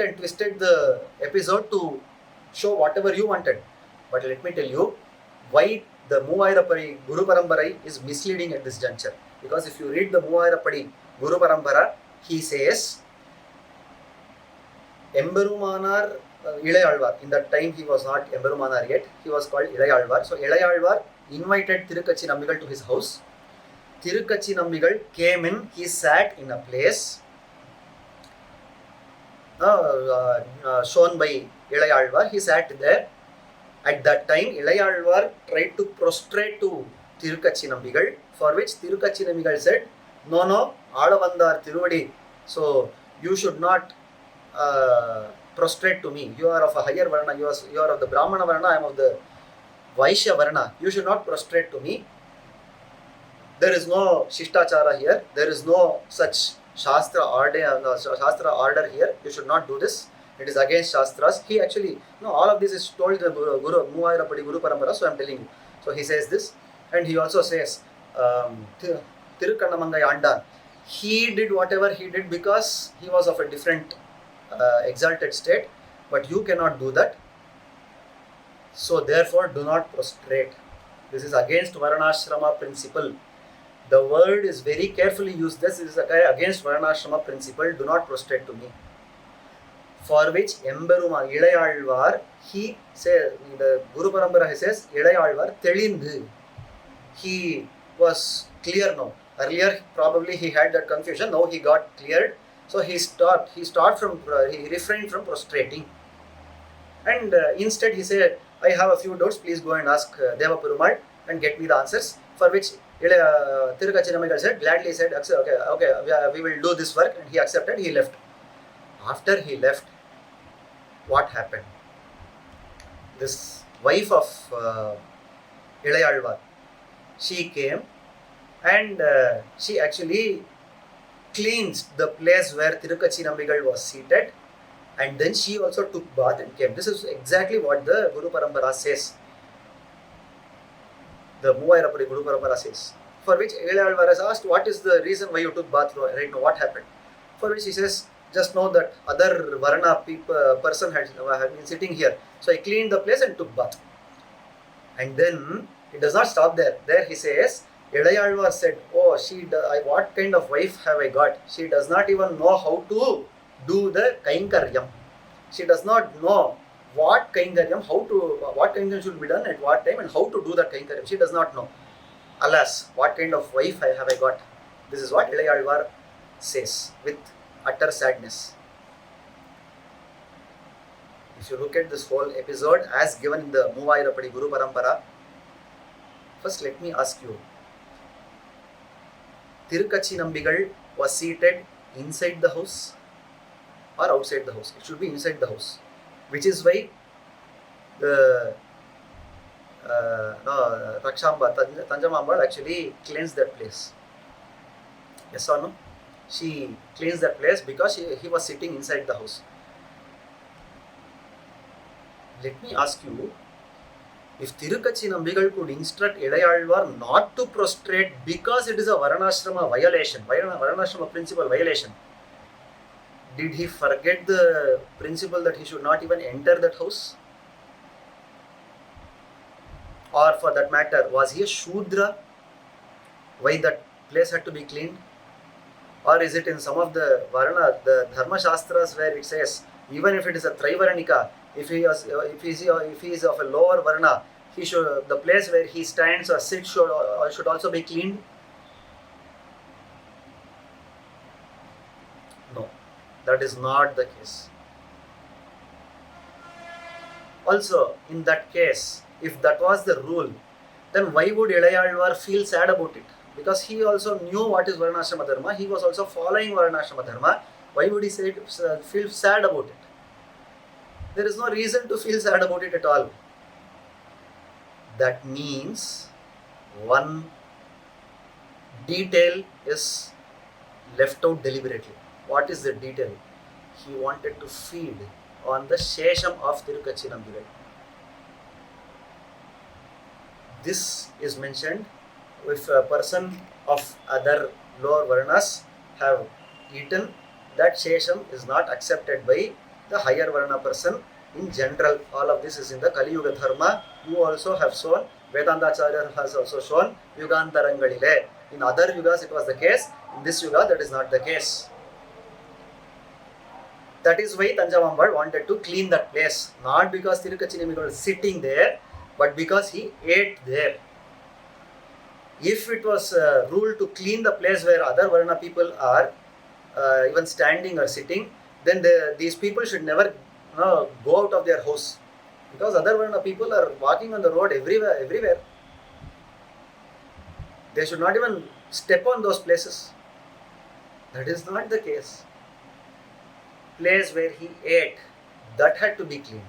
and twisted the episode to show whatever you wanted. But let me tell you why the Muvairapadi Guru Parampara is misleading at this juncture. Because if you read the Muvairapadi Guru Parampara, he says Emberumanar Ilayalvar. In that time he was not Emberumanar yet. He was called Ilayalvar. So Ilayalvar invited Tirukachi Nambigal to his house. Tirukachi Nambigal came in. He sat in a place shown by Ilayalvar. He sat there. At that time, Ilayalvar tried to prostrate to Tirukachi Nambigal, for which Tirukachi Nambigal said, no, Alavandar Tiruvadi, so you should not prostrate to me. You are of a higher Varna, you are of the Brahmana Varna, I am of the Vaishya Varna. You should not prostrate to me. There is no Shishtachara here. There is no such shastra order here. You should not do this. It is against shastras. He actually, all of this is told in the Muvairapadi Guru Parampara, so I am telling you. So he says this, and he also says, Tirukkannamangai Andan, he did whatever he did because he was of a different exalted state, but you cannot do that. So therefore, do not prostrate. This is against Varnashrama principle. The word is very carefully used. This is against Varnashrama principle. Do not prostrate to me. For which Emberumanar Ilayalvar, he says, in the Guru Parampara he says, Ilayalvar Telindu. He was clear now. Earlier probably he had that confusion. Now he got cleared. So he refrained from prostrating. And instead he said, I have a few doubts, please go and ask Deva Perumal and get me the answers. For which Tirukachinamigal said, gladly said, okay, we will do this work, and he accepted, he left. After he left, what happened? This wife of Ilayalvar, she came and she actually cleansed the place where Tirukachinamigal was seated, and then she also took bath and came. This is exactly what the Guru Parampara says. The Muvairapudi Guru Parampara says. For which Ilayalvar has asked, what is the reason why you took bath right now? What happened? For which he says, just know that other Varna person had been sitting here. So I cleaned the place and took bath. And then it does not stop there. There he says, Ilayalvar said, oh, what kind of wife have I got? She does not even know how to do the kainkaryam. She does not know what kainkaryam should be done at what time and how to do that kainkaryam. She does not know. Alas, what kind of wife have I got? This is what Ilayalvar says with utter sadness. If you look at this whole episode as given in the Muvairapudi Guru Parampara, first let me ask you, Tirukachinambigal was seated inside the house or outside the house? It should be inside the house, which is why the Rakshamba, Tanjamambal actually cleansed that place. Yes or no? She cleansed that place because he was sitting inside the house. Let me ask you, if Tirukachinambigal could instruct Ilayalvar not to prostrate because it is a Varnashrama violation, Varnashrama principle violation, did he forget the principle that he should not even enter that house? Or for that matter, was he a Shudra? Why that place had to be cleaned? Or is it in some of the Varna, the Dharma Shastras, where it says, even if it is a Trivaranika, if he is of a lower Varna, the place where he stands or sits should also be cleaned? No, that is not the case. Also, in that case, if that was the rule, then why would Ilayalvar feel sad about it? Because he also knew what is Varnashrama Dharma, he was also following Varnashrama Dharma. Why would he feel sad about it? There is no reason to feel sad about it at all. That means one detail is left out deliberately. What is the detail? He wanted to feed on the Shesham of Tirukachinambigal. This is mentioned if a person of other lower Varnas have eaten, that Shesham is not accepted by the higher Varna person in general. All of this is in the Kali Yuga Dharma. You also have shown, Vedanta Acharyar has also shown, Yugantarangalile. In other Yugas it was the case, in this Yuga that is not the case. That is why Tanjavambal wanted to clean that place, not because Tirukachinamigal was sitting there, but because he ate there. If it was ruled to clean the place where other Varna people are even standing or sitting, then these people should never go out of their house, because other Varna people are walking on the road everywhere. They should not even step on those places. That is not the case. Place where he ate, that had to be cleaned.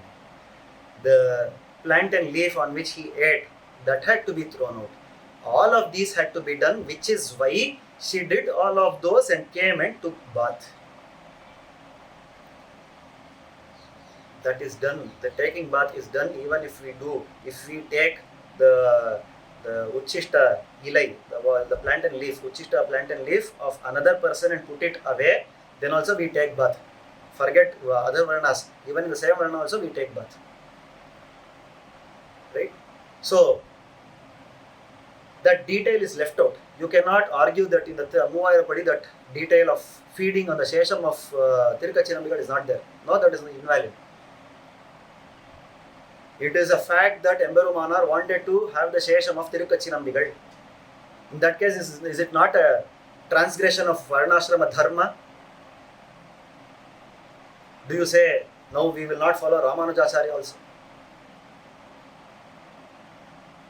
The plant and leaf on which he ate, that had to be thrown out. All of these had to be done, which is why she did all of those and came and took bath. That is done. The taking bath is done even if we take the Uchishta Pillai, the plant and leaf, Uchishta plant and leaf of another person and put it away, then also we take bath. Forget other Varnas, even in the same Varna also we take bath. Right? So, that detail is left out. You cannot argue that in the Muvairapudi that detail of feeding on the Shesham of Tirukachinambigal is not there. No, that is invalid. It is a fact that Emberumanar wanted to have the Shesham of Tirukachinambigal. In that case, is it not a transgression of Varnashrama Dharma? Do you say, no, we will not follow Ramanujacharya also?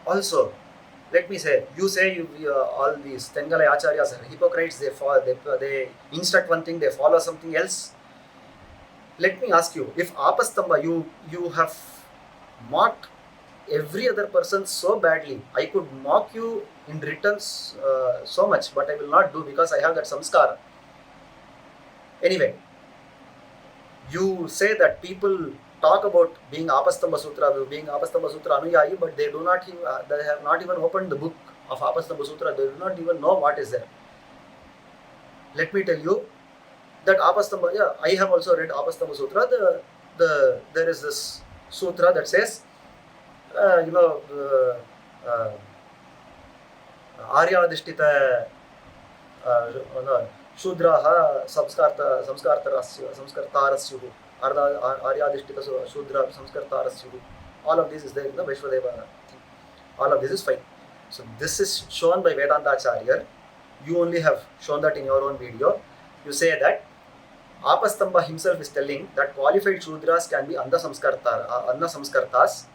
Also, let me say, you say all these Tengalai Acharyas are hypocrites, they instruct one thing, they follow something else. Let me ask you, if Apastamba, you have mocked every other person so badly, I could mock you in return so much, but I will not do because I have that samskara. Anyway, you say that people talk about being Apastamba Sutra Anuyayi, but they do not they have not even opened the book of Apastamba Sutra. They do not even know what is there. Let me tell you that Apastamba, I have also read Apastamba Sutra. There is this sutra that says, Arya Adhishtita Shudraha Samskartarasyuhu. Aryadhishtita Shudra Samskartarasyuhu. All of this is there in the Vaishvadeva thing. All of this is fine. So this is shown by Vedanta Acharyar. You only have shown that in your own video. You say that Apastamba himself is telling that qualified Shudras can be Anna Samskartas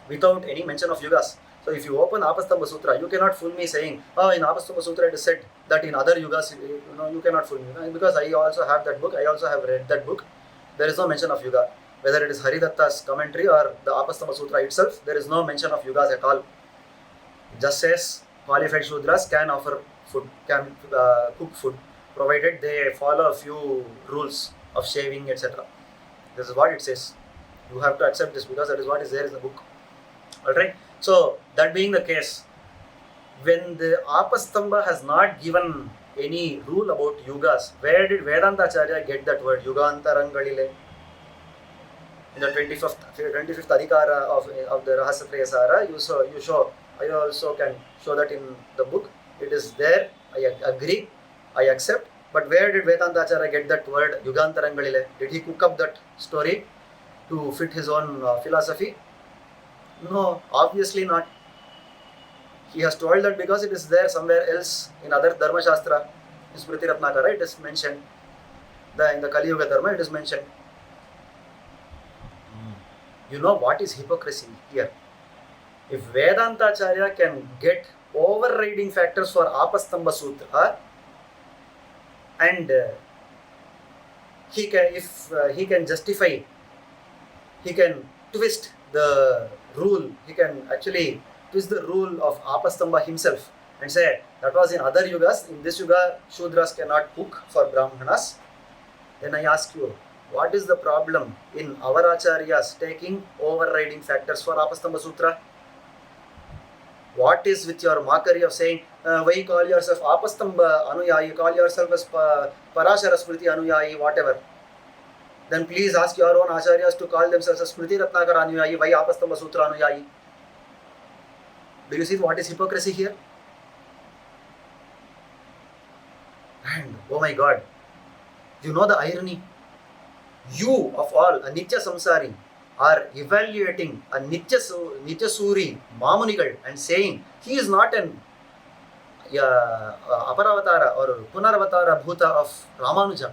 without any mention of yugas. So if you open Apastamba Sutra, you cannot fool me saying, in Apastamba Sutra it is said that in other yugas, you cannot fool me. Because I also have that book, I also have read that book. There is no mention of yuga. Whether it is Haridatta's commentary or the Apastamba Sutra itself, there is no mention of yugas at all. Just says qualified Shudras can offer food, can cook food, provided they follow a few rules of shaving, etc. This is what it says. You have to accept this because that is what is there in the book. Alright. So that being the case, when the Apastamba has not given any rule about yugas, where did Vedanta Acharya get that word yugantarangalile? In the 25th adhikara of the Rahasya Prayasara, you show. I also can show that in the book. It is there. I agree. I accept. But where did Vedanta Acharya get that word yugantarangalile? Did he cook up that story to fit his own philosophy? No, obviously not. He has told that because it is there somewhere else in other Dharma Shastra, in Smriti Ratnakara, it is mentioned. In the Kali Yuga Dharma, it is mentioned. You know what is hypocrisy here? If Vedanta Acharya can get overriding factors for Apastamba Sutra, and he can justify, he can twist the rule, he can actually twist the rule of Apastamba himself and say that was in other yugas, in this yuga Shudras cannot cook for Brahmanas. Then I ask you, what is the problem in our Acharyas taking overriding factors for Apastamba Sutra? What is with your mockery of saying, why you call yourself Apastamba Anuyayi, you call yourself as Parashara Smriti Anuyayi, whatever. Then please ask your own Acharyas to call themselves as Smriti Ratnakara Anuyayi, why Apastamba Sutra Anuyayi? Do you see what is hypocrisy here? And oh my God, you know the irony? You of all, a Nitya Samsari, are evaluating a Nitya Suri, Mamunigal, and saying he is not an Aparavatara or Punaravatara Bhuta of Ramanuja.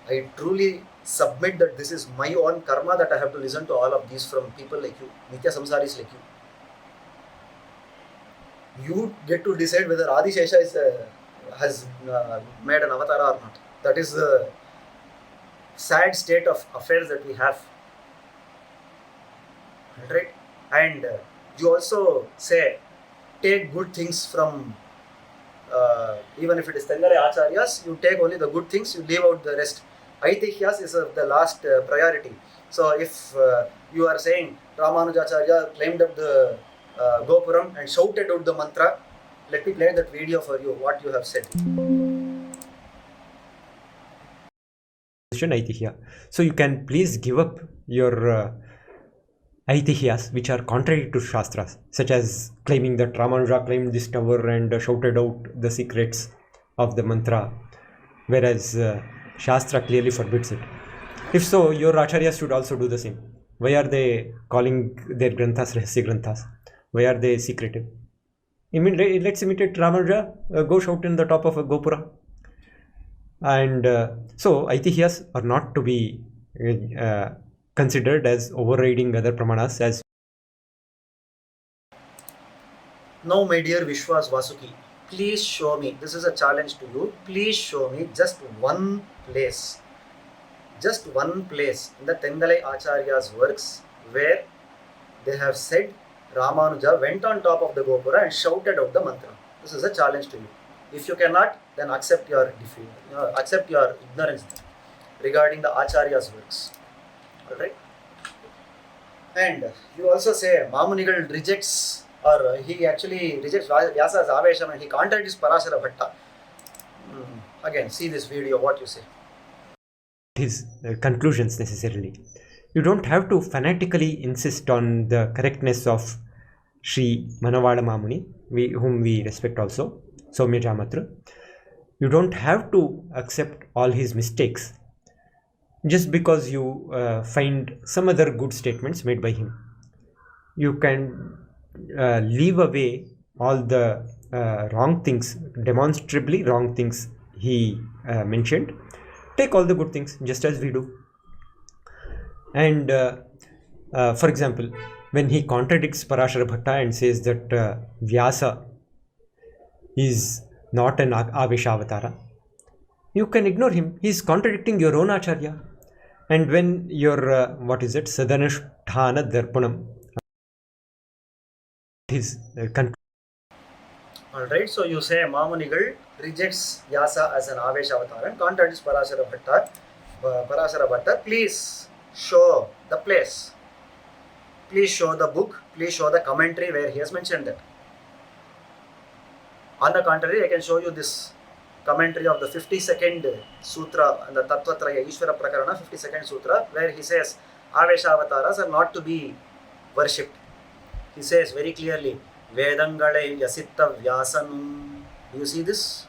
I truly submit that this is my own karma that I have to listen to all of these from people like you, Nitya Samsaris like you. You get to decide whether Adi Shesha has made an avatar or not. That is the sad state of affairs that we have. Right? And you also say, take good things from, even if it is Tengalai Acharyas, you take only the good things, you leave out the rest. Aithihyas is the last priority. So if you are saying Ramanujacharya climbed up the Gopuram and shouted out the mantra, let me play that video for you, what you have said. Aitihya. So you can please give up your Aitihyas which are contrary to Shastras, such as claiming that Ramanuja climbed this tower and shouted out the secrets of the mantra, whereas Shastra clearly forbids it. If so, your Acharyas should also do the same. Why are they calling their Granthas Rahasya Granthas? Why are they secretive? Let's imitate Ramanuja, go shout in the top of a Gopura. And so Aitihyas are not to be considered as overriding other Pramanas, as Now, my dear Vishvas Vasuki, please show me, this is a challenge to you, please show me just one place in the Tengalai Acharyas works where they have said Ramanuja went on top of the Gopura and shouted out the mantra. This is a challenge to you. If you cannot, then accept your defeat, accept your ignorance regarding the Acharya's works. Alright? And you also say Mamunigal rejects, or he actually rejects Vyasa's Avesham and he contradicts Parashara Bhatta. Again, see this video, what you say. His conclusions necessarily. You don't have to fanatically insist on the correctness of Sri Manavala Mamuni, whom we respect also, Soumya Jamatra. You don't have to accept all his mistakes just because you find some other good statements made by him. You can leave away all the wrong things, demonstrably wrong things he mentioned. Take all the good things, just as we do. And for example, when he contradicts Parashara Bhatta and says that Vyasa is not an Aveshavatara, you can ignore him. He is contradicting your own Acharya. And when your, Sadanashthana Darpanam, his Alright, so you say Mamunigal rejects Vyasa as an Aveshavatara and contradicts Parashara Bhatta. Please show the place. Please show the book. Please show the commentary where he has mentioned that. On the contrary, I can show you this commentary of the 52nd Sutra and the Tattvatraya Ishvara Prakarana, 52nd Sutra, where he says Aveshavataras are not to be worshipped. He says very clearly, Vedangale Vyasitta Vyasanum. Do you see this?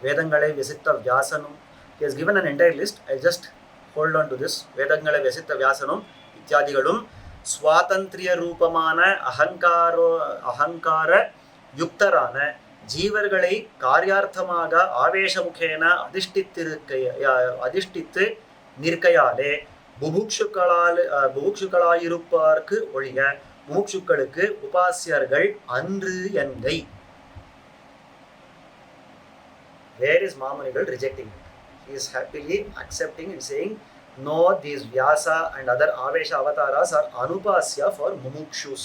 Vedangale Vyasitta Vyasanum. He has given an entire list. I'll just hold on to this. Vedangale Vyasitta Vyasanum Ityadigalum Swatantriya Rupamana Ahankara Yuktarana Jeevargalai Karyarthamaga Avesha Mukhena Adhishtitte Nirkayale Bubukshukalayiruparku Oliga மூக்ஷுக்களுக்கு உபாசியர்கள் அன்று என்கை. Where is Mamunigal rejecting it? He is happily accepting and saying, no, these Vyasa and other Avesha avatars are anupasya for mumukshus.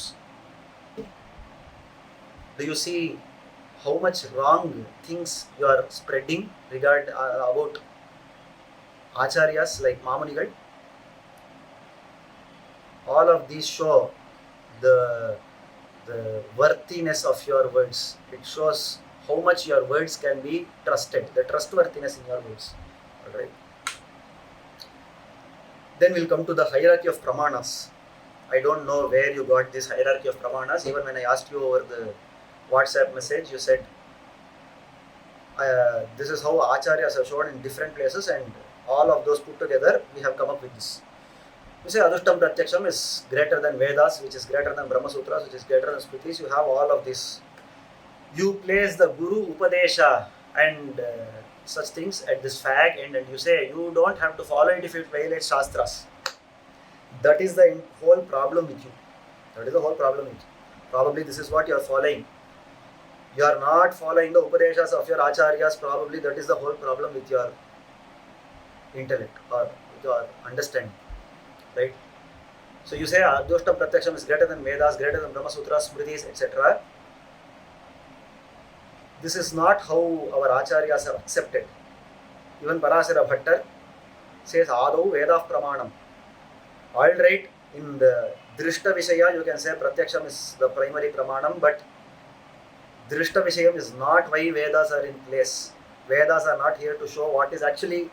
Do you see how much wrong things you are spreading about Acharyas like Mamunigal? All of these show the worthiness of your words. It shows how much your words can be trusted, the trustworthiness in your words. Alright. Then we'll come to the hierarchy of pramanas. I don't know where you got this hierarchy of pramanas. Even when I asked you over the WhatsApp message, you said this is how Acharyas have shown in different places, and all of those put together, we have come up with this. You say Adhushtam Pratyaksham is greater than Vedas, which is greater than Brahma Sutras, which is greater than Smritis. You have all of this. You place the Guru Upadesha and such things at this fag end, and you say you don't have to follow it if it violates Shastras. That is the whole problem with you. That is the whole problem with you. Probably this is what you are following. You are not following the Upadeshas of your Acharyas. Probably that is the whole problem with your intellect or with your understanding. Right? So you say Adhushtam Pratyaksham is greater than Vedas, greater than Brahma Sutras, Smritis, etc. This is not how our Acharyas have accepted. Even Parashara Bhattar says Adau Vedah Pramanam. Alright, in the Drishta Vishaya you can say Pratyaksham is the primary Pramanam, but Drishta Vishayam is not why Vedas are in place. Vedas are not here to show what is actually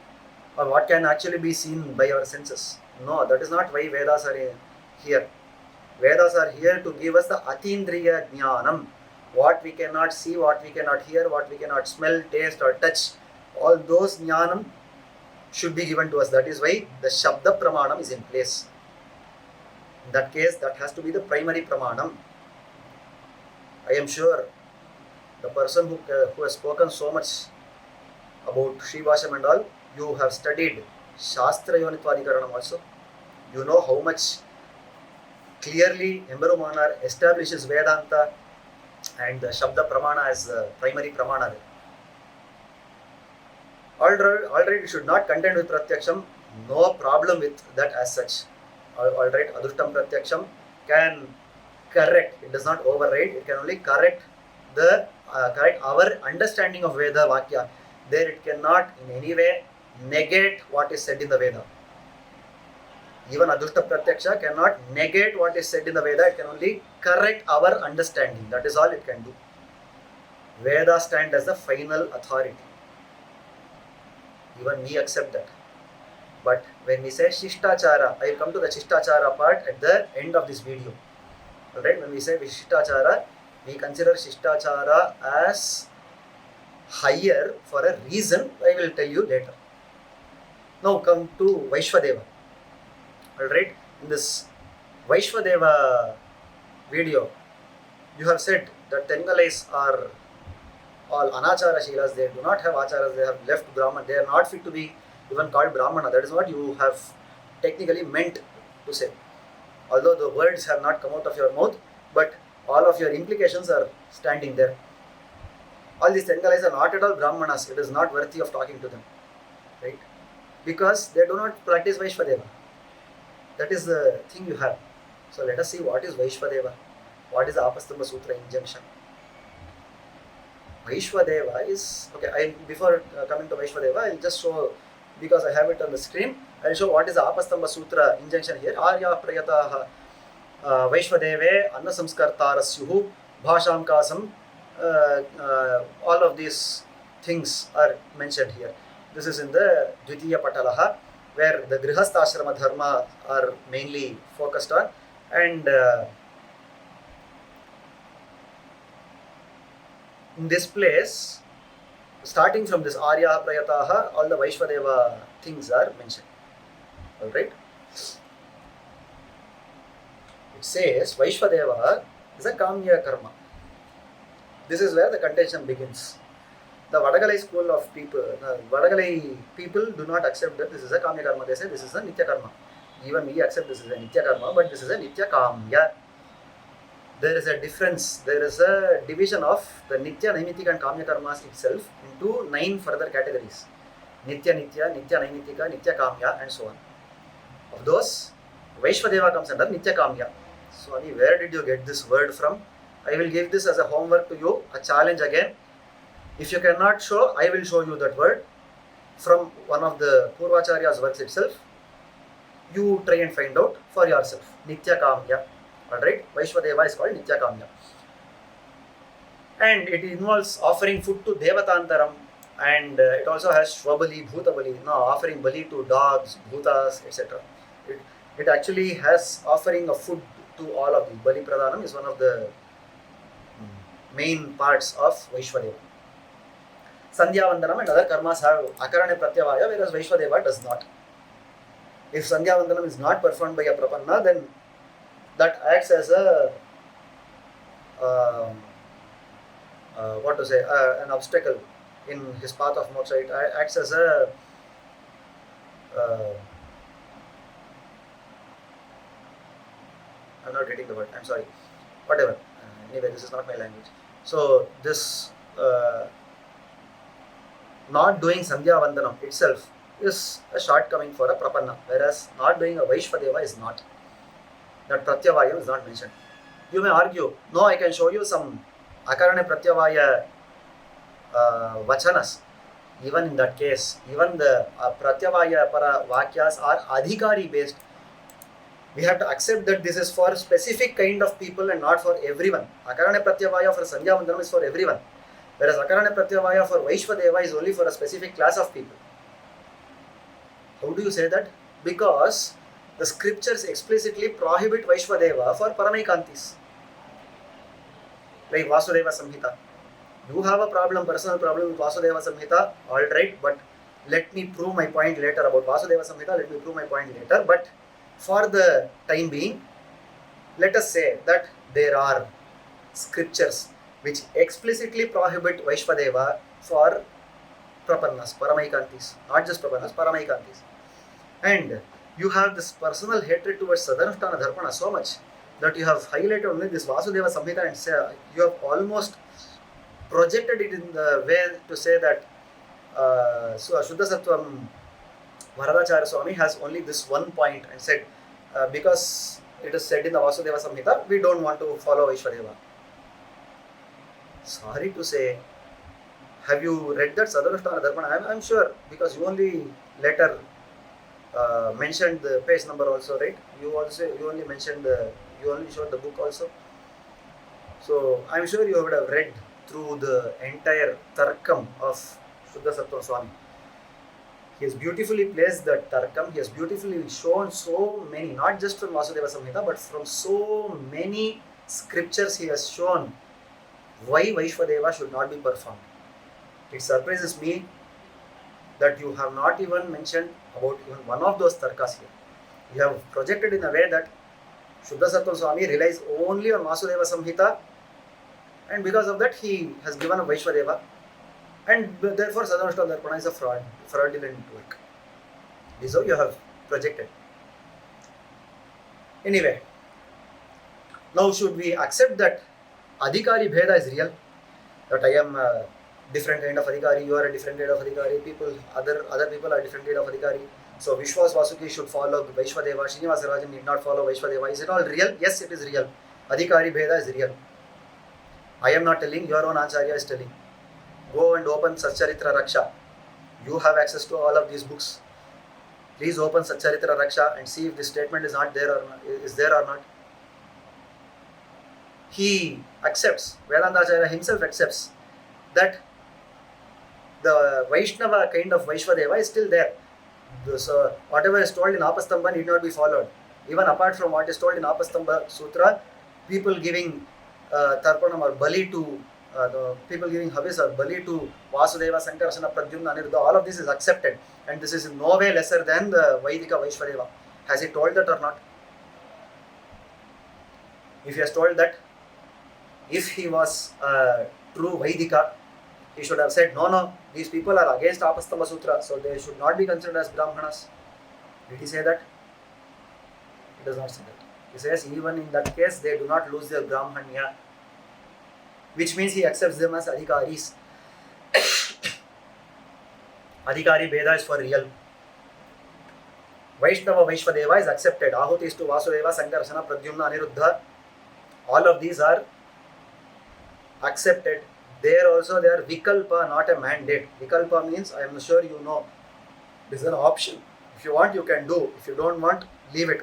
or what can actually be seen by our senses. No, that is not why Vedas are here. Vedas are here to give us the Atindriya Jnanam. What we cannot see, what we cannot hear, what we cannot smell, taste or touch. All those Jnanam should be given to us. That is why the Shabda Pramanam is in place. In that case, that has to be the primary Pramanam. I am sure the person who has spoken so much about Srivasham and all, you have studied Shastra Yonitvadikaranam also. You know how much clearly Emberumanar establishes Vedanta and the Shabda Pramana is the primary Pramana there. Alright, you should not contend with Pratyaksham, no problem with that as such. Alright, Adrushtam Pratyaksham can correct, it does not override, it can only correct the correct our understanding of Veda Vakya. There it cannot in any way negate what is said in the Veda. Even Adrushta Pratyaksha cannot negate what is said in the Veda, it can only correct our understanding. That is all it can do. Veda stand as the final authority. Even we accept that. But when we say Shishtachara, I will come to the Shishtachara part at the end of this video. Alright, when we say Shishtachara, we consider Shishtachara as higher for a reason I will tell you later. Now come to Vaishvadeva. Alright, in this Vaishvadeva video, you have said that Tengalais are all anachara shilas, they do not have acharas, they have left Brahman, they are not fit to be even called Brahmana. That is what you have technically meant to say. Although the words have not come out of your mouth, but all of your implications are standing there. All these Tengalais are not at all Brahmanas, it is not worthy of talking to them. Right? Because they do not practice Vaishvadeva. That is the thing you have. So let us see what is Vaishvadeva. What is the Apastamba Sutra injunction? Vaishvadeva is, okay, before coming to Vaishvadeva, I will just show, because I have it on the screen, I will show what is the Apastamba Sutra injunction here. Arya Prayataha Vaishvadeve Anna Samskartarasyuhu Bhasham Kasam. All of these things are mentioned here. This is in the Dvitiya Patalaha, where the Grihasthashrama Dharma are mainly focused on, and in this place, starting from this Arya Prayataha, all the Vaishvadeva things are mentioned. Alright? It says Vaishvadeva is a Kamya Karma. This is where the contention begins. The Vadagalai school of people, Vadagalai people do not accept that this is a Kamya Karma. They say this is a Nitya Karma. Even we accept this is a Nitya Karma, but this is a Nitya Kamya. There is a difference, there is a division of the Nitya, Naimitika and Kamya Karmas itself into 9 further categories. Nitya Nitya, Nitya Naimitika, Nitya Kamya and so on. Of those, Vaishvadeva comes under Nitya Kamya. Swami, where did you get this word from? I will give this as a homework to you, a challenge again. If you cannot show, I will show you that word from one of the Purvacharyas works itself. You try and find out for yourself. Nitya Kamya. Alright, Vaishvadeva is called Nitya Kamya. And it involves offering food to Devatantaram, and it also has Shvabali, Bhutabali, offering bali to dogs, Bhutas, etc. It actually has offering of food to all of these. Bali Pradhanam is one of the main parts of Vaishvadeva. Sandhya Vandanam and other karmas have Akarane Pratyavaya, whereas Vaishvadeva does not. If Sandhya Vandanam is not performed by a Prapanna, then that acts as a an obstacle in his path of moksha. It acts as a I'm not getting the word, I'm sorry. Whatever. Anyway, this is not my language. So this not doing Sandhya Vandanam itself is a shortcoming for a Prapanna, whereas not doing a Vaishvadeva is not. That Pratyavayam is not mentioned. You may argue, no, I can show you some Akarane Pratyavaya Vachanas. Even in that case, even the Pratyavaya para Vakyas are adhikari based. We have to accept that this is for specific kind of people and not for everyone. Akarane Pratyavaya for Sandhya Vandanam is for everyone, whereas Akarane Pratyavaya for Vaishvadeva is only for a specific class of people. How do you say that? Because the scriptures explicitly prohibit Vaishvadeva for Paramaikantis. Like Vasudeva Samhita. You have a problem, personal problem with Vasudeva Samhita, alright, but let me prove my point later about Vasudeva Samhita, let me prove my point later. But for the time being, let us say that there are scriptures which explicitly prohibit Vaishvadeva for Prapannas, Paramaikantis, not just Prapannas, Paramaikantis. And you have this personal hatred towards Sadhanushtana Dharpana so much that you have highlighted only this Vasudeva Samhita and say, you have almost projected it in the way to say that Shuddha Sattvam Varadacharya Swami has only this one point and said, because it is said in the Vasudeva Samhita, we don't want to follow Vaishvadeva. Sorry to say, have you read that Sadhanushtana Dharpana? I'm sure, because you only later mentioned the page number also, right? You only mentioned you only showed the book also. So I'm sure you would have read through the entire Tarkam of Shuddha Sattva Swami. He has beautifully placed the Tarkam. He has beautifully shown so many, not just from Vasudeva Samhita, but from so many scriptures he has shown why Vaishvadeva should not be performed. It surprises me that you have not even mentioned about even one of those tarkas here. You have projected in a way that Shuddha Sattva Swami relies only on Vasudeva Samhita, and because of that he has given a Vaishvadeva, and therefore Sadhanushtana Dharpana is a fraudulent work. This is how you have projected. Anyway, now should we accept that adhikari bheda is real? That I am a different kind of adhikari, you are a different kind of adhikari, other people are different kind of adhikari. So Vishvas Vasuki should follow Vaishvadeva, Srinivasa Rajan need not follow Vaishvadeva. Is it all real? Yes, it is real. Adhikari bheda is real. I am not telling, your own Acharya is telling. Go and open Satcharitra Raksha. You have access to all of these books. Please open Satcharitra Raksha and see if this statement is not there or not, is there or not. He accepts, Vedanta Acharya himself accepts that the Vaishnava kind of Vaishvadeva is still there. So whatever is told in Apastamba need not be followed. Even apart from what is told in Apastamba Sutra, people giving Tarpanam or Bali to the people giving Havis or Bali to Vasudeva, Sankarasana, Pradyumna, Aniruddha, all of this is accepted, and this is in no way lesser than the Vaidika Vaishvadeva. Has he told that or not? If he has told that, if he was true Vaidika, he should have said, no, these people are against Apastamba Sutra, so they should not be considered as Brahmanas. Did he say that? He does not say that. He says, even in that case, they do not lose their Brahmanya, which means he accepts them as adhikaris. Adhikari Veda is for real. Vaishnava Vaishvadeva is accepted. Ahuti is to Vasudeva, Sankarsana, Pradyumna, Aniruddha. All of these are accepted. There also they are vikalpa, not a mandate. Vikalpa means, I am sure you know, this is an option. If you want, you can do. If you don't want, leave it.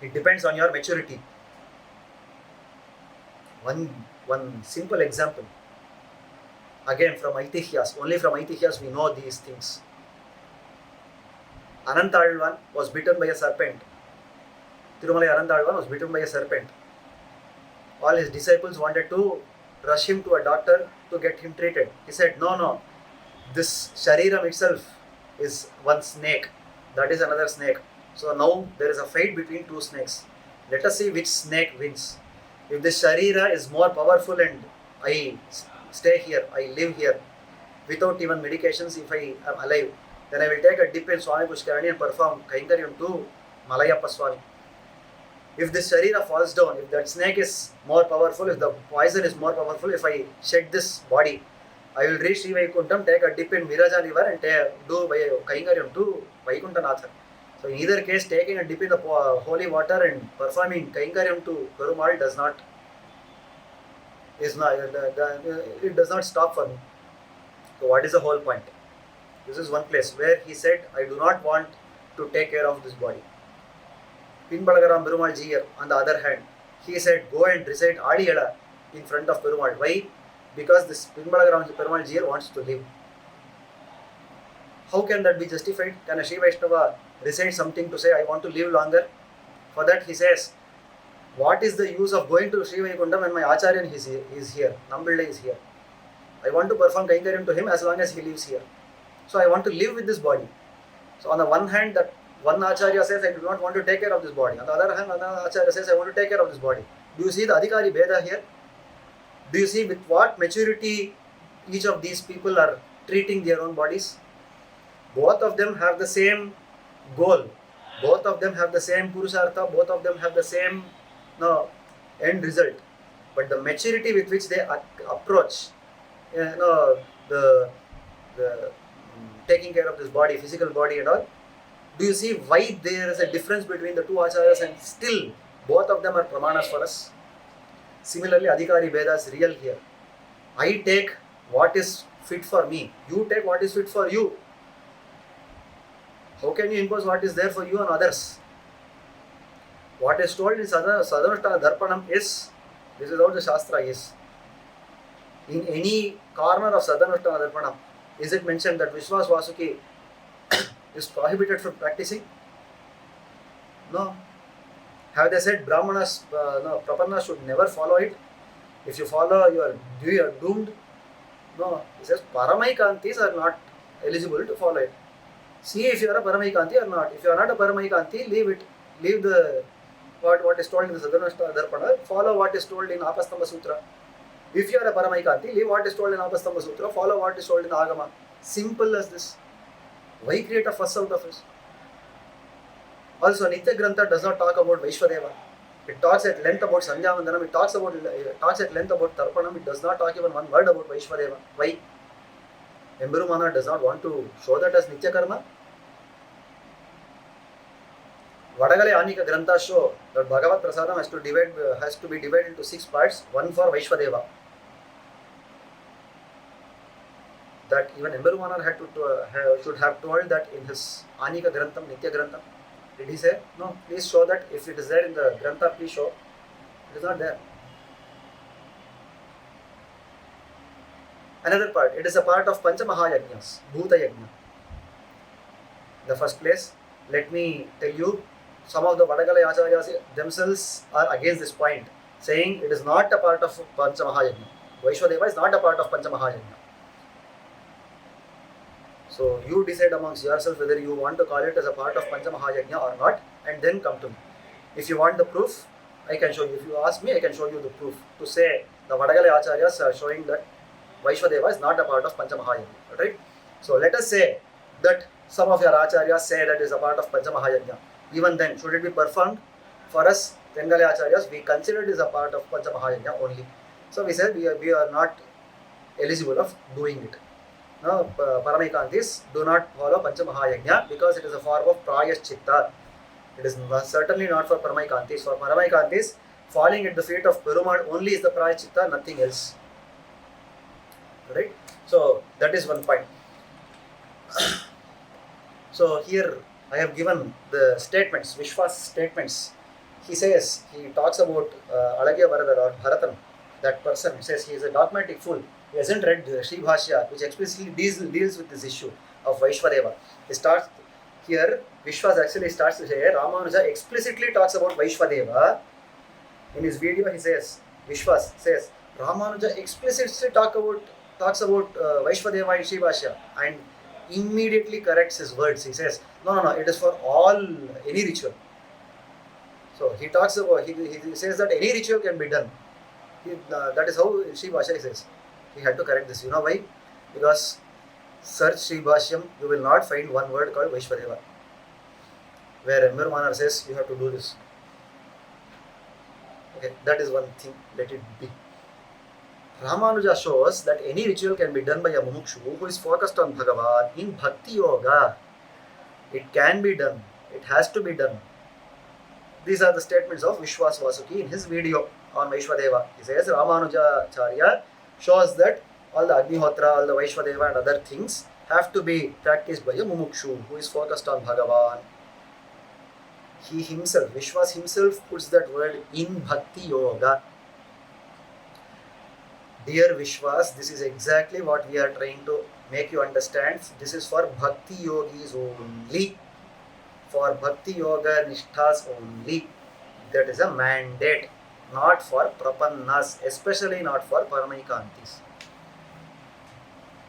It depends on your maturity. One simple example. Again from Acharyas. Only from Acharyas we know these things. Anantalvan was bitten by a serpent. Tirumalai Anantalvan was bitten by a serpent. All his disciples wanted to rush him to a doctor to get him treated. He said, no, this shariram itself is one snake. That is another snake. So now there is a fight between two snakes. Let us see which snake wins. If the sharira is more powerful and I stay here, I live here without even medications, if I am alive, then I will take a dip in Swami Pushkarani and perform Kainkaryam to Malayappa Swami. If this sharira falls down, if that snake is more powerful, if the poison is more powerful, if I shed this body, I will reach Sri Vaikuntham, take a dip in Viraja river and do Kainkaryam to Vaikunthanatha. So in either case, taking a dip in the holy water and performing Kainkaryam to Perumal it does not stop for me. So what is the whole point? This is one place where he said, I do not want to take care of this body. Pinbalagaram Perumal Jiyar, on the other hand, he said, go and recite Adiyala in front of Perumal. Why? Because this Pinbalagaram Perumal Jiyar wants to live. How can that be justified? Can a Sri Vaishnava recite something to say, I want to live longer? For that he says, what is the use of going to Sri Vaikuntham when my Acharya is here, Nambillai is here? I want to perform Kainkaryam to him as long as he lives here. So I want to live with this body. So on the one hand, that one Acharya says, I do not want to take care of this body. On the other hand, another Acharya says, I want to take care of this body. Do you see the adhikari bheda here? Do you see with what maturity each of these people are treating their own bodies? Both of them have the same goal. Both of them have the same purushartha. Both of them have the same no end result, but the maturity with which they approach, the taking care of this body, physical body and all. Do you see why there is a difference between the two acharyas and still both of them are pramanas for us? Similarly, adhikari bheda is real here. I take what is fit for me. You take what is fit for you. How can you impose what is there for you on others? What is told in Sadhanushtana Darpanam is, this is how the shastra is. In any corner of Sadhanushtana Darpanam, is it mentioned that Vishvas Vasuki is prohibited from practicing? No. Have they said Brahmanas, no, Prapannas should never follow it? If you follow, you are doomed? No. It says Paramaikantis are not eligible to follow it. See if you are a Paramaikanti or not. If you are not a Paramaikanti, leave it. Leave the what is told in the Sadhanushtana Darpana. Follow what is told in Apastamba Sutra. If you are a Paramaikanti, leave what is told in Apastamba Sutra. Follow what is told in Agama. Simple as this. Why create a fuss out of it? Also, Nitya Grantha does not talk about Vaishvadeva. It talks at length about Sandhyavandanam. It talks at length about Tarpanam. It does not talk even one word about Vaishvadeva. Why? Emberumana does not want to show that as Nitya Karma. Vadagale Anika Grantha show that Bhagavat Prasadam has to be divided into 6 parts. One for Vaishvadeva. That even Emberumana should have told that in his Anika Grantham, Nitya Grantham. Did he say? No, please show that. If it is there in the Grantha, please show. It is not there. Another part, it is a part of Panchamahayajnas, Bhuta Yajna. In the first place, let me tell you, some of the Vadagalai Acharyas themselves are against this point, saying it is not a part of Panchamahayajna. Vaishvadeva is not a part of Panchamahayajna. So you decide amongst yourself whether you want to call it as a part of Panchamahayajna or not, and then come to me. If you want the proof, I can show you. If you ask me, I can show you the proof. To say the Vadagalai Acharyas are showing that Vaishvadeva is not a part of Panchamahayajna. Right? So let us say that some of your Acharyas say that it is a part of Panchamahayajna. Even then, should it be performed? For us, Tengalai Acharyas, we consider it as a part of Panchamahayajna only. So we said we are not eligible of doing it. No, Paramaikantis do not follow Panchamahayajna because it is a form of Prayaschitta. It is certainly not for Paramaikantis. For Paramaikantis, falling at the feet of Perumal only is the Prayaschitta, nothing else. Right? So that is one point. So here I have given the statements, Vishvas statements. He talks about Alagya Varadar or Bharatan, that person. He says he is a dogmatic fool. He hasn't read Sri Bhashya, which explicitly deals with this issue of Vaishvadeva. He starts here, Vishvas actually starts to say, Ramanuja explicitly talks about Vaishvadeva. In his video, he says, Vishvas says, Ramanuja explicitly talks about Vaishvadeva in Sri Bhashya and immediately corrects his words. He says, no, it is for all, any ritual. So he talks about, he says that any ritual can be done. That is how Sri Bhashya says. He had to correct this. You know why? Because search Sri Bhashyam, you will not find one word called Vaishvadeva. Where Embermanar says you have to do this. Okay, that is one thing. Let it be. Ramanuja shows that any ritual can be done by a mumukshu who is focused on Bhagavan in Bhakti Yoga. It can be done. It has to be done. These are the statements of Vishvas Vasuki in his video on Vaishvadeva. He says Ramanujacharya shows that all the Agnihotra, all the Vaishvadeva and other things have to be practiced by a mumukshu who is focused on Bhagavan. He himself, Vishvas himself puts that word in Bhakti Yoga. Dear Vishvas, this is exactly what we are trying to make you understand. This is for Bhakti Yogis only. For Bhakti Yoga Nishthas only. That is a mandate. Not for Prapannas, especially not for Paramaikantis.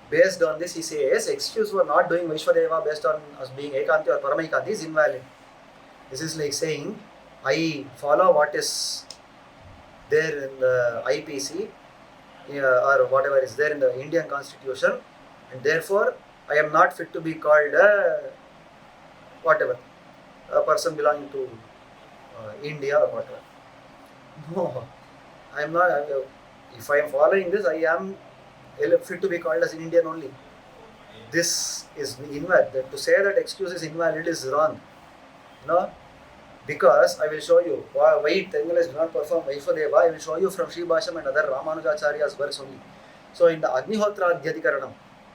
Based on this, he says, excuse for not doing Vaishvadeva based on us being Ekanti or Paramaikanti is invalid. This is like saying, I follow what is there in the IPC or whatever is there in the Indian Constitution, and therefore I am not fit to be called a person belonging to India or whatever. No, I am not. If I am following this, I am fit to be called as an Indian only. This is invalid. To say that excuse is invalid is wrong. No, because I will show you why Tengalai do not perform Vaishvadeva. I will show you from Sri Bhasham and other Ramanujacharyas works only. So in the Agnihotra Adhyadhikaranam,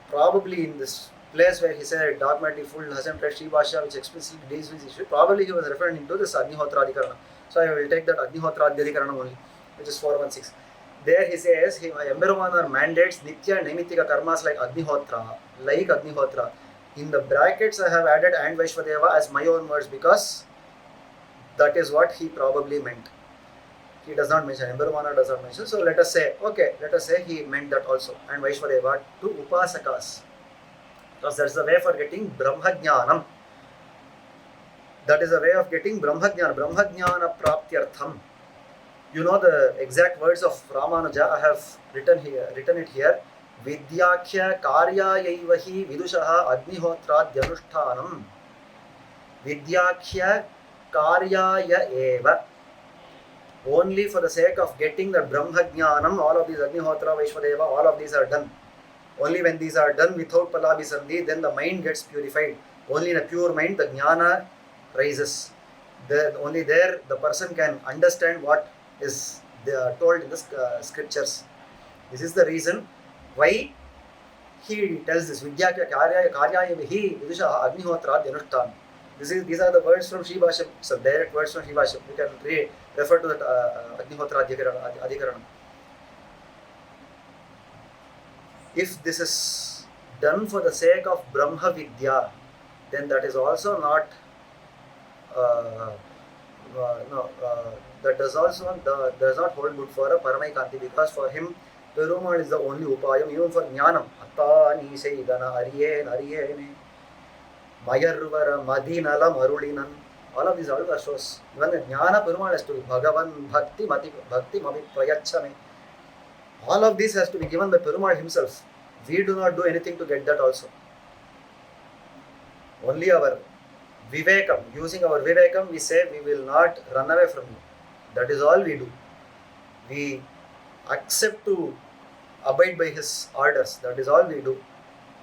probably in this place where he said dogmatic fool hasn't read Sri Bhasha, which explicitly deals with this issue, probably he was referring to this Agnihotra Adhikaranam. So I will take that Agnihotra Adhyadhikaranam only, which is 416. There he says, Emberumanar mandates Nitya Naimittika karmas like Agnihotra. In the brackets I have added and Vaishvadeva as my own words because that is what he probably meant. He does not mention, Emberumana does not mention. So let us say he meant that also. And Vaishvadeva to Upasakas. Because that's the way for getting Brahmajnanam. That is the way of getting Brahmajnana. Brahmajnana Praptyartham. You know the exact words of Ramanuja. I have written it here. Vidyakhya Karyayaivahi Vidushaha Agnihotra Dhyanushtanam. Vidyakhya Karyaya Eva. Only for the sake of getting the Brahmajnanam, all of these Agnihotra, Vaishvadeva, all of these are done. Only when these are done without Palabhisandhi, then the mind gets purified. Only in a pure mind, the Jnana rises. Only there the person can understand what is told in the scriptures. This is the reason why he tells this Vidyakya Karyaya Vihi Vidusha Agnihotra Dhyanushtan. These are the words from Sri Bhasham, so direct words from Sri Bhasham. You can refer to that Agnihotra Adhikaranam. If this is done for the sake of Brahma Vidya, then that is also not that does not hold good for a Paramaikanti, because for him Perumal is the only upayam, even for Jnanam. Atta Nisai Gana Ariyene Mayarvara Madinala Marulinan. All of these are shows. Even the Jnana Perumal has to be Bhagavan Bhakti Mavi Prayachame. All of this has to be given by Perumal himself. We do not do anything to get that also. Only our Vivekam, using our Vivekam, we say we will not run away from you. That is all we do. We accept to abide by his orders. That is all we do.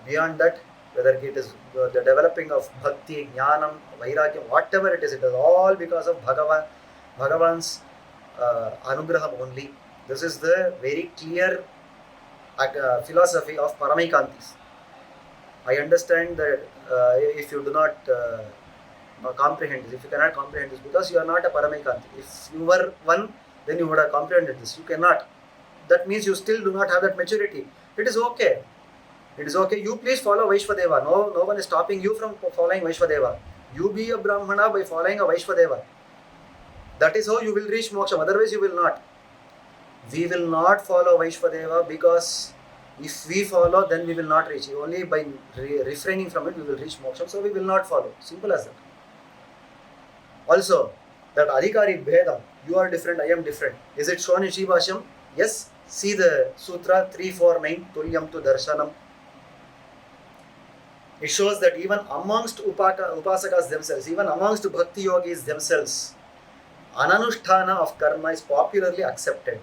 Beyond that, whether it is the developing of bhakti, jnanam, vairagyam, whatever it is all because of Bhagavan's anugraham only. This is the very clear philosophy of Paramaikantis. I understand that if you do not comprehend this, if you cannot comprehend this, because you are not a Paramaikanti. If you were one, then you would have comprehended this. You cannot. That means you still do not have that maturity. It is okay. It is okay. You please follow Vaishvadeva. No one is stopping you from following Vaishvadeva. You be a Brahmana by following a Vaishvadeva. That is how you will reach moksha. Otherwise, you will not. We will not follow Vaishvadeva because if we follow, then we will not reach. Only by refraining from it, we will reach moksha. So we will not follow. Simple as that. Also, that adhikari bheda, you are different, I am different. Is it shown in Sri Bhashyam? Yes. See the Sutra 349, Tulyam tu Darshanam. It shows that even amongst upasakas themselves, even amongst bhakti yogis themselves, ananusthana of karma is popularly accepted.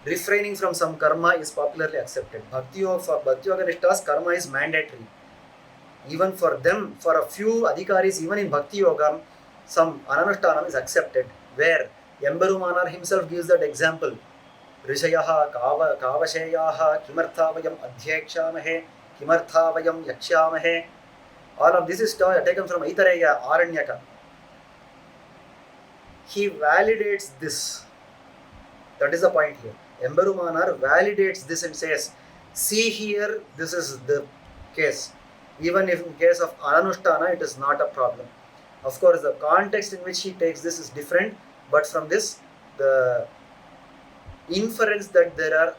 Refraining from some karma is popularly accepted. Bhakti yoga nishtas, karma is mandatory. Even for them, for a few adhikaris, even in bhakti yoga, some ananusthana is accepted. Where Emberumanar himself gives that example. Rishayaha kavasheyaha kimarthavayam adhyekshamahe kimarthavayam yakshamahe. All of this is taken from Aitareya Aranyaka. He validates this. That is the point here. Emberumanar validates this and says, see here, this is the case. Even if in case of Ananushtana, it is not a problem. Of course, the context in which he takes this is different, but from this, the inference that there are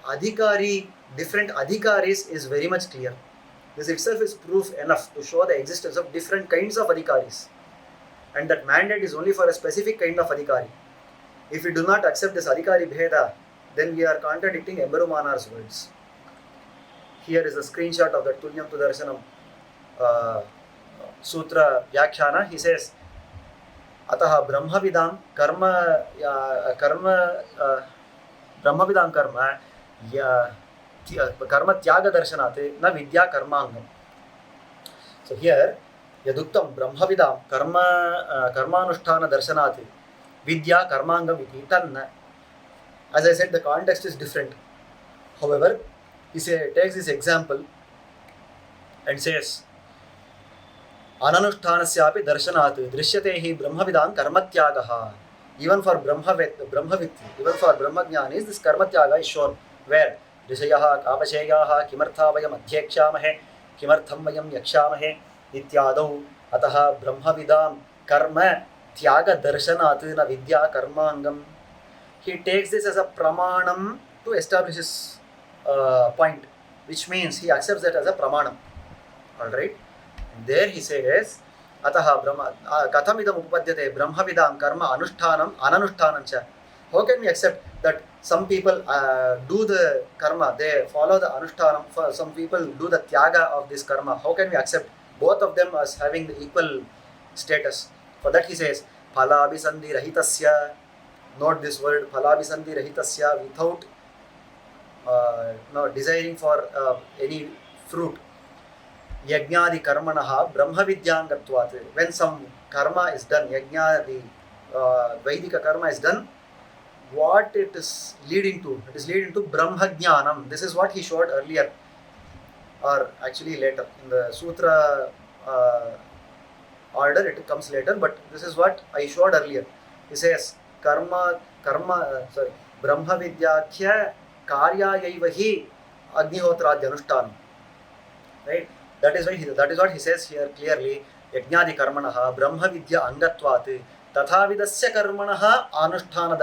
different adhikaris is very much clear. This itself is proof enough to show the existence of different kinds of adhikaris. And that mandate is only for a specific kind of adhikari. If we do not accept this adhikari bheda, then we are contradicting Emberumanar's words. Here is a screenshot of the Tulyam tu Darshanam Sutra Vyakhyana. He says, अतः ब्रह्मविदां कर्म कर्म ब्रह्मविदां कर्म कर्म त्यागदर्शनात् न विद्या कर्माङ्गम्. So here यदुक्तं ब्रह्मविदां कर्म कर्मानुष्ठानदर्शनात् vidya karmangam iti tanna. As I said, the context is different. However, he takes this example and says ananushthanasyapi darshanat drishyate hi brahmavidam karmatyagaha. Even for brahmavit, even for brahmajnanis, this karmatyaga is shown. Where rishayaha kapasheyaha kimartha vayam adhyekshamahe kimartham vayam yakshamahe ityadau ataha brahmavidam karma tyaga darshanat na vidya karmangam. He takes this as a pramanam to establish his point, which means he accepts that as a pramanam. Alright? There he says ataha brahma kathamidam upapadyate brahmavidam karma anushtanam ananushtanam cha. How can we accept that some people do the karma, they follow the anushtanam, for some people do the tyaga of this karma? How can we accept both of them as having the equal status? For that he says phalabhisandhi rahitasya. Note this word phalabhisandhi rahitasya, without desiring for any fruit. Yajnadi karmanaha brahmavidyangatvat. When some karma is done, yajnadi Vaidika karma is done, what it is leading to? It is leading to brahmajnanam. This is what he showed earlier, or actually later in the sutra order. It comes later, but this is what I showed earlier. He says brahma vidyakhya karyayaiva hi agnihotradi anushtanam. Right? That is what he says here clearly. Yajnadi karmanaha brahma vidya angatvat tathavidasya karmanaha anusthana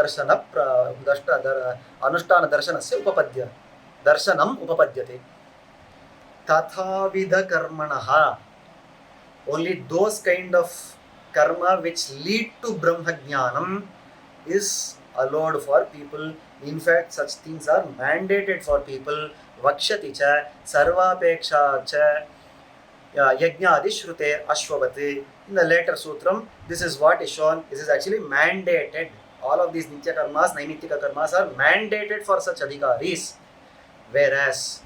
darshanasya upapadya darshanam upapadyate. Tathavida karmanaha, only those kind of karma which lead to brahmajnanam is allowed for people. In fact, such things are mandated for people. Vakshati cha sarvapeksha cha yajnadi shrute ashwavati. In the later sutram, this is what is shown. This is actually mandated. All of these nitya karmas, naimitika karmas are mandated for such adhikaris. Whereas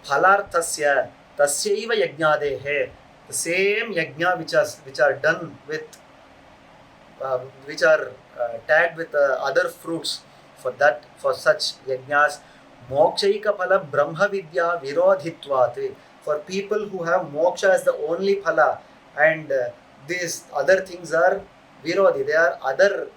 phalarthasya tasyaiva yajnadehe, the same yajna which are done with which are tagged with other fruits, for such yajnas mokshaika phala brahma vidya virodhitvat. For people who have moksha as the only phala, and these other things are virodhi, they are other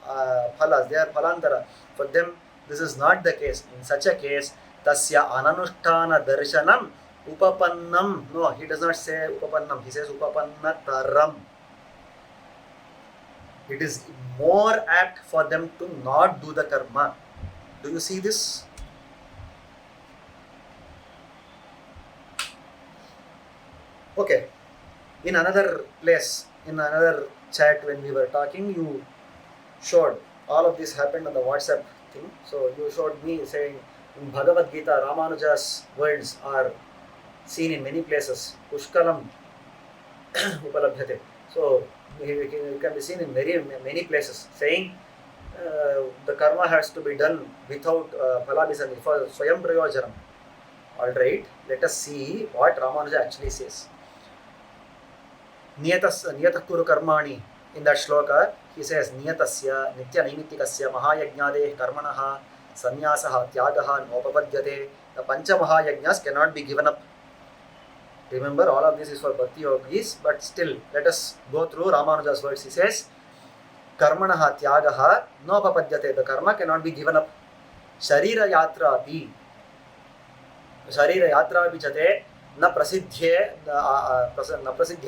phalas, they are phalantara. For them this is not the case. In such a case, tasya ananusthana darshanam upapannam. No, he does not say upapannam, he says upapannataram. It is more apt for them to not do the karma. Do you see this? Okay. In another place, in another chat when we were talking, you showed, all of this happened on the WhatsApp thing. So you showed me saying in Bhagavad Gita, Ramanuja's words are seen in many places. Pushkalam upalabhyate. So it can be seen in many places, saying the karma has to be done without phalabhisandhi, for swayam prayojanam. Alright, let us see what Ramanuja actually says. Niyatah kuru karmani. In that shloka, he says niyatasya nitya naimitikasya mahayajnade karmanaha sanyasaha tyagaha nopapadyate. The pancha mahayajnas cannot be given up. Remember, all of this is for bhakti yogis, but still, let us go through Ramanuja's words. He says karmanaha tyagaha nopapadyate. The karma cannot be given up. Sharira yatra pi chate न प्रसिद्धे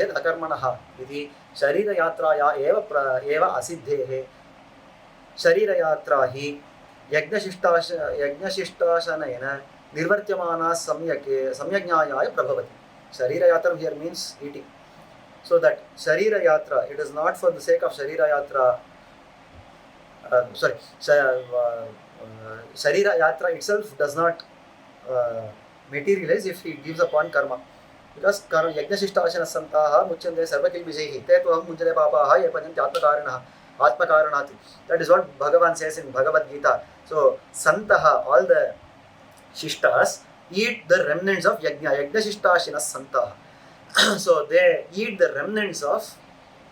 अकर्मणः इति शरीरयात्राया एव असिद्धेः. शरीरयात्रा हि यज्ञशिष्टाशनेन निर्वर्त्यमाना सम्यज्ञायाय प्रभवति. Sharirayatra here means eating. So that Sharirayatra, it is not for the sake of Sharirayatra. Sharirayatra itself does not materialize if he gives upon karma, because yajna shishta ashana santaha muchyante sarva kilbishaihi te to ham munjane papaha ye panyanti atmakariнаha. Atma Karanati. That is what Bhagavan says in Bhagavad Gita. So, Santaha, all the Shishtas, eat the remnants of Yajna. Yajna Shishtashinas Santaha. So, they eat the remnants of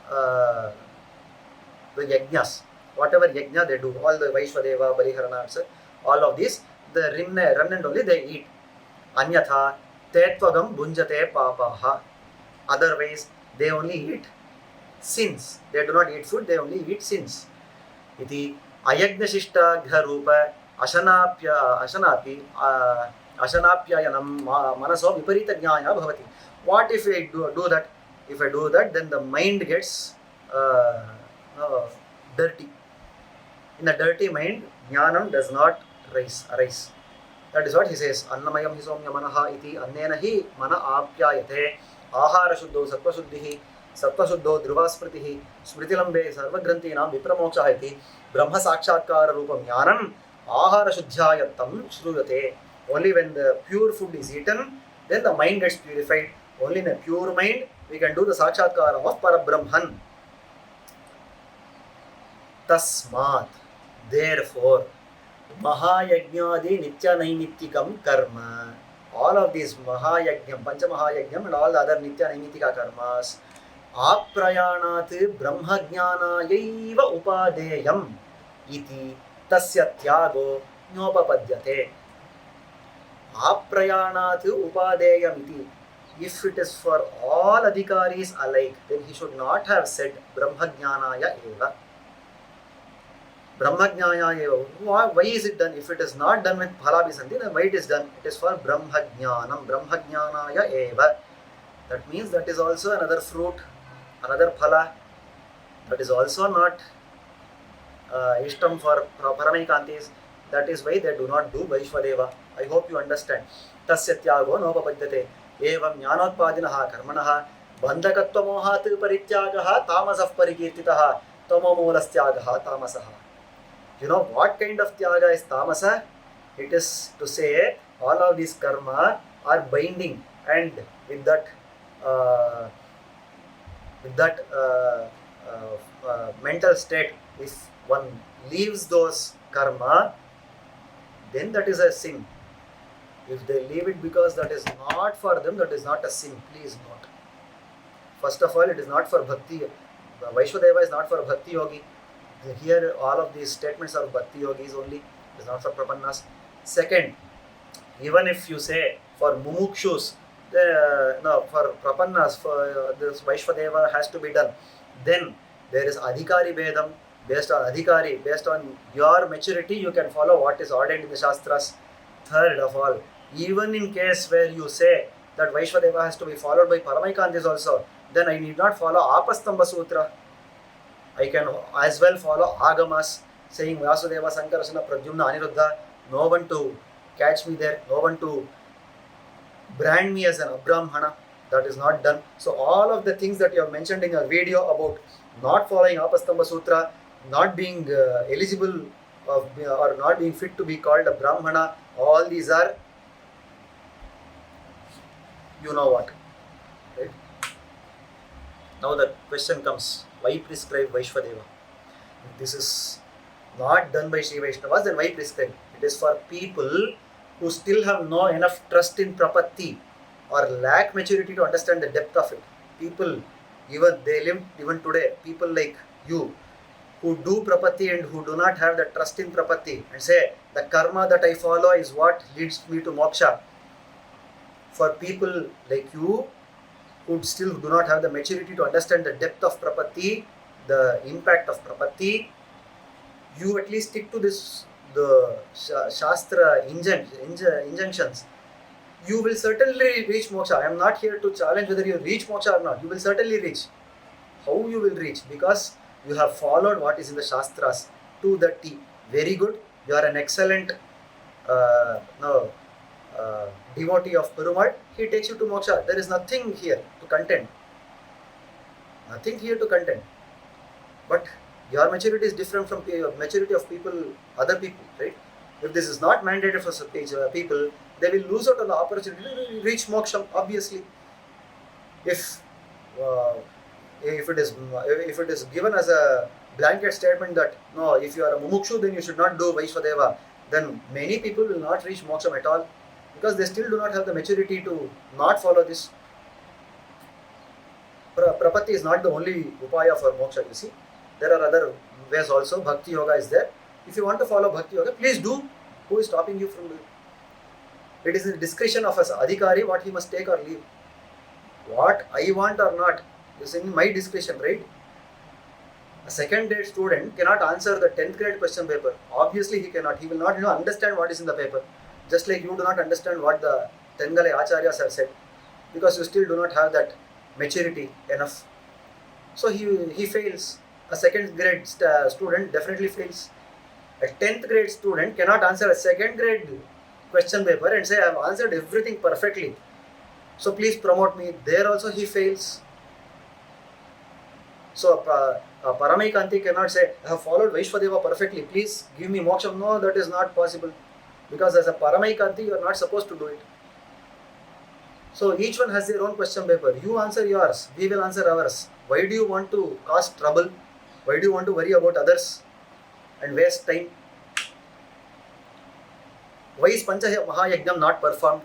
the Yajnas. Whatever Yajna they do, all the Vaishvadeva, Baliharana, all of these, the remnant only they eat. Anyatha, Tetvagam Bunjate Papaha. Otherwise, they only eat sins. They do not eat food, they only eat sins. Iti Ayagnashishta Gharupa Ashanapi Ashanapyayanam Manaso Viparita Jnaya Bhavati. What if I do that? If I do that, then the mind gets dirty. In a dirty mind, Jnanam does not arise. That is what he says. Annamayam hi somya manaha iti annena hi mana apyayate ahara shuddho sattva shuddhihi sattva shuddho dhruvasmritihi smritilambe sarvagrantinam vipramoksha iti brahma sakshatkara rupam jnanam ahara shuddhyayatam shruyate. Only when the pure food is eaten, then the mind gets purified. Only in a pure mind, we can do the sakshatkara of Parabrahman. Tasmat, therefore, Mahayajnadi Nitya Naimitikam Karma. All of these Mahayajnam, Pancha Mahayajnam and all the other Nitya Naimitika karmas, Aprayanat Brahmajnanayaiva Upadeyam iti tasya tyago nyopapadyate. Aprayanat Upadeyam iti. If it is for all adhikaris alike, then he should not have said Brahmajnanaya eva. Brahmajnaya eva. Why is it done? If it is not done with Phalabhisanti, then why it is done? It is for Brahmajnanam. Brahmajnanaya eva. That means that is also another fruit, another phala. That is also not ishtam for Paramaikantis. That is why they do not do Vaishvadeva. I hope you understand. Tasya tyago nopapadyate. Evam jnanotpadinaha karmanaha bandhakatvamohat parityagaha tamasah parikirtitaha tamamoolastyagaha tamasaha. You know what kind of tyaga is tamasa? It is to say all of these karma are binding, and with that mental state, if one leaves those karma, then that is a sin. If they leave it because that is not for them, that is not a sin. Please note. First of all, it is not for bhakti. Vaishvadeva is not for bhakti yogi. Here, all of these statements are bhakti yogis only. It is not for prapannas. Second, even if you say for mumukshus, for prapannas, for this Vaishvadeva has to be done, then there is adhikari bhedam. Based on adhikari, based on your maturity, you can follow what is ordained in the shastras. Third of all, even in case where you say that Vaishvadeva has to be followed by Paramaikantis also, then I need not follow Apastamba Sutra. I can as well follow Agamas, saying Vasudeva, Sankarasana, Pradyumna, Aniruddha. No one to catch me there, no one to brand me as an Abrahmana. That is not done. So all of the things that you have mentioned in your video about not following Apastamba Sutra, not being eligible or not being fit to be called a Brahmana, all these are, you know what, right? Now the question comes, why prescribe Vaishvadeva? If this is not done by Sri Vaishnavas, then why prescribe? It is for people who still have no enough trust in Prapatti or lack maturity to understand the depth of it. People, even today, people like you, who do Prapatti and who do not have the trust in Prapatti and say, the karma that I follow is what leads me to moksha. For people like you, who still do not have the maturity to understand the depth of Prapatti, the impact of Prapatti, you at least stick to this, the shastra injunctions. You will certainly reach moksha. I am not here to challenge whether you reach moksha or not. You will certainly reach. How you will reach? Because you have followed what is in the shastras to the T. Very good. You are an excellent devotee of Perumal. He takes you to moksha. There is nothing here to contend. Nothing here to contend. But your maturity is different from maturity of people, other people, right? If this is not mandated for people, they will lose out on the opportunity to reach moksha, obviously. If it is given as a blanket statement that no, if you are a mumukshu, then you should not do Vaishvadeva, then many people will not reach moksham at all, because they still do not have the maturity to not follow this. Prapatti is not the only upaya for moksha, you see. There are other ways also. Bhakti yoga is there. If you want to follow bhakti yoga, please do. Who is stopping you from doing it? It is in the discretion of us adhikari what he must take or leave. What I want or not is in my discretion, right? A second grade student cannot answer the 10th grade question paper. Obviously he cannot. He will not understand what is in the paper. Just like you do not understand what the Tengalai Acharyas have said, because you still do not have that maturity enough. So he fails. A second grade student definitely fails. A 10th grade student cannot answer a second grade question paper and say, I have answered everything perfectly, so please promote me. There also he fails. So Paramaikanti cannot say, I have followed Vaishvadeva perfectly, please give me moksha. No, that is not possible, because as a Paramaikanti you are not supposed to do it. So each one has their own question paper. You answer yours, we will answer ours. Why do you want to cause trouble? Why do you want to worry about others and waste time? Why is Pancha Mahayajnam not performed?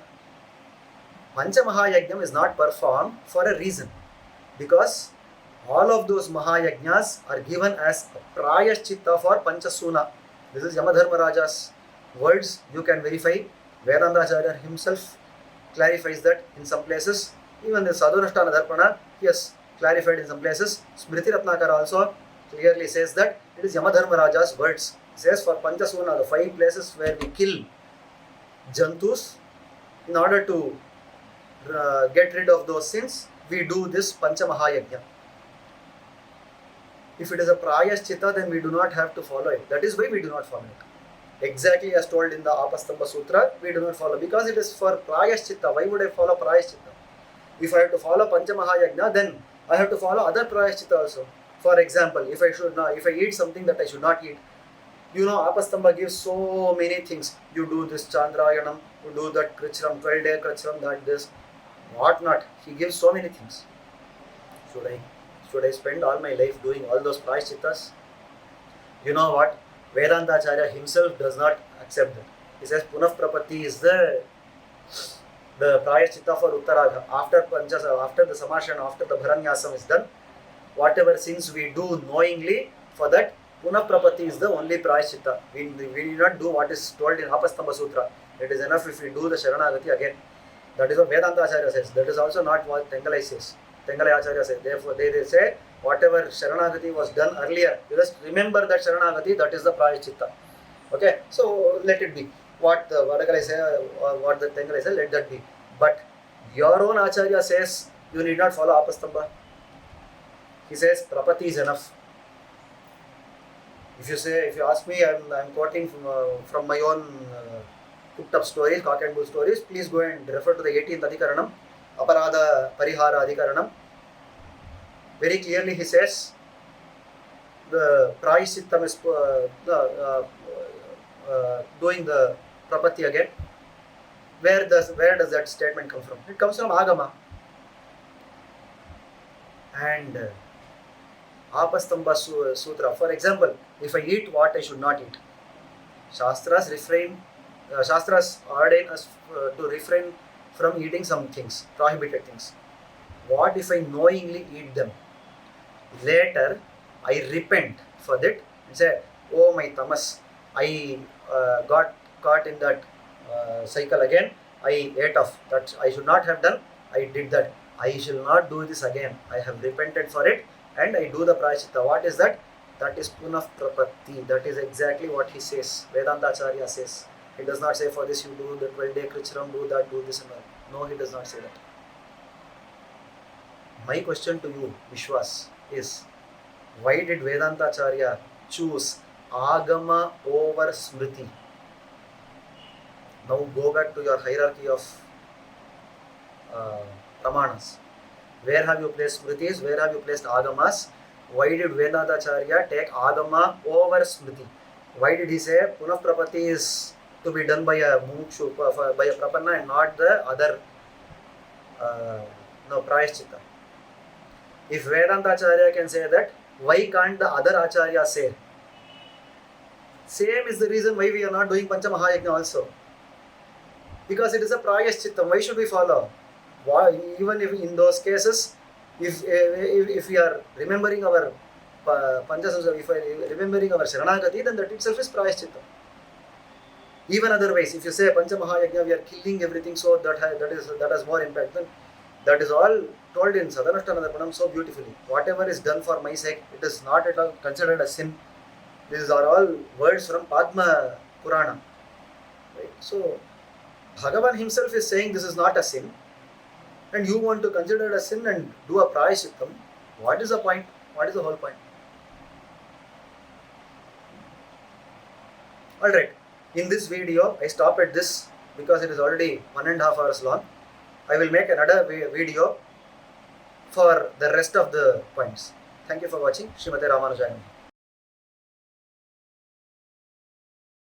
Pancha Mahayajnam is not performed for a reason, because all of those Mahayajnas are given as a prayashchitta for Panchasuna. This is Yamadharmaraja's words. You can verify. Vedantacharya himself clarifies that in some places. Even the Sadhunasthana Dharpana, he has clarified in some places. Smriti Ratnakara also clearly says that it is Yamadharmaraja's words. He says for Panchasuna, the 5 places where we kill jantus, in order to get rid of those sins, we do this Pancha Mahayajna. If it is a prayashchitta, then we do not have to follow it. That is why we do not follow it. Exactly as told in the Apastamba Sutra, we do not follow, because it is for prayashchitta. Why would I follow prayashchitta? If I have to follow Pancha Mahayajna, then I have to follow other prayashchitta also. For example, if I eat something that I should not eat, you know, Apastamba gives so many things. You do this Chandrayanam, you do that Krichram, 12-day Krichram, that this, what not. He gives so many things. Should I spend all my life doing all those prayashchittas? You know what? Vedantacharya himself does not accept that. He says Punah Prapatti is the prayashchitta for Uttaraga. After the Samarshana, after the Bharanyasam is done, whatever sins we do knowingly, for that Punah Prapatti is the only prayashchitta. We need not do what is told in Apastamba Sutra. It is enough if we do the Sharanagati again. That is what Vedantacharya says. That is also not what Tengalai says. Tengalai Acharya says. Therefore, they say whatever Sharanagati was done earlier, you just remember that Sharanagati, that is the prayashchitta. Okay, so let it be. What the Vadakalai say, or what the Tengalai say, let that be. But your own Acharya says you need not follow Apastamba. He says Prapati is enough. If you ask me, I'm quoting from my own cooked up stories, cock and bull stories. Please go and refer to the 18th Adhikaranam, Aparada Parihara Adhikaranam. Very clearly he says the prayashchittam is doing the Prapatti again. Where does that statement come from? It comes from Agama. And Apastamba Sutra. For example, if I eat what I should not eat, Shastras ordain us to refrain from eating some things, prohibited things. What if I knowingly eat them? Later, I repent for that and say, oh my tamas, I got caught in that cycle again. I ate off. That I should not have done. I did that. I shall not do this again. I have repented for it and I do the prayashchitta. What is that? That is Punah Prapatti. That is exactly what he says. Vedantacharya says. He does not say for this you do the 12-day Krichram, do that, do this and all. No, he does not say that. My question to you, Vishvas, is why did Vedantacharya choose Agama over Smriti? Now go back to your hierarchy of Pramanas. Where have you placed Smritis? Where have you placed Agamas? Why did Vedantacharya take Agama over Smriti? Why did he say Punah Prapatti is to be done by a Mukshu, by a Prapanna and not the other Prayashchitta? If Vedantacharya can say that Why can't the other Acharyas say? Same is the reason why we are not doing Panchamahayajna also. Because it is a prayashchittam. Why should we follow? Why, even if in those cases, if we are remembering our Panchasamsa, if we are remembering our Sharanagati, then that itself is prayashchittam. Even otherwise, if you say Panchamahayajna, we are killing everything, so that has more impact. Then that is all told in Sadhanashthanadarpanam so beautifully. Whatever is done for my sake, it is not at all considered a sin. These are all words from Padma Purana. Right? So, Bhagavan himself is saying this is not a sin, and you want to consider it a sin and do a prayashittam. What is the point? What is the whole point? Alright, in this video, I stop at this because it is already 1.5 hours long. I will make another video for the rest of the points. Thank you for watching. Srimate Ramanujaya.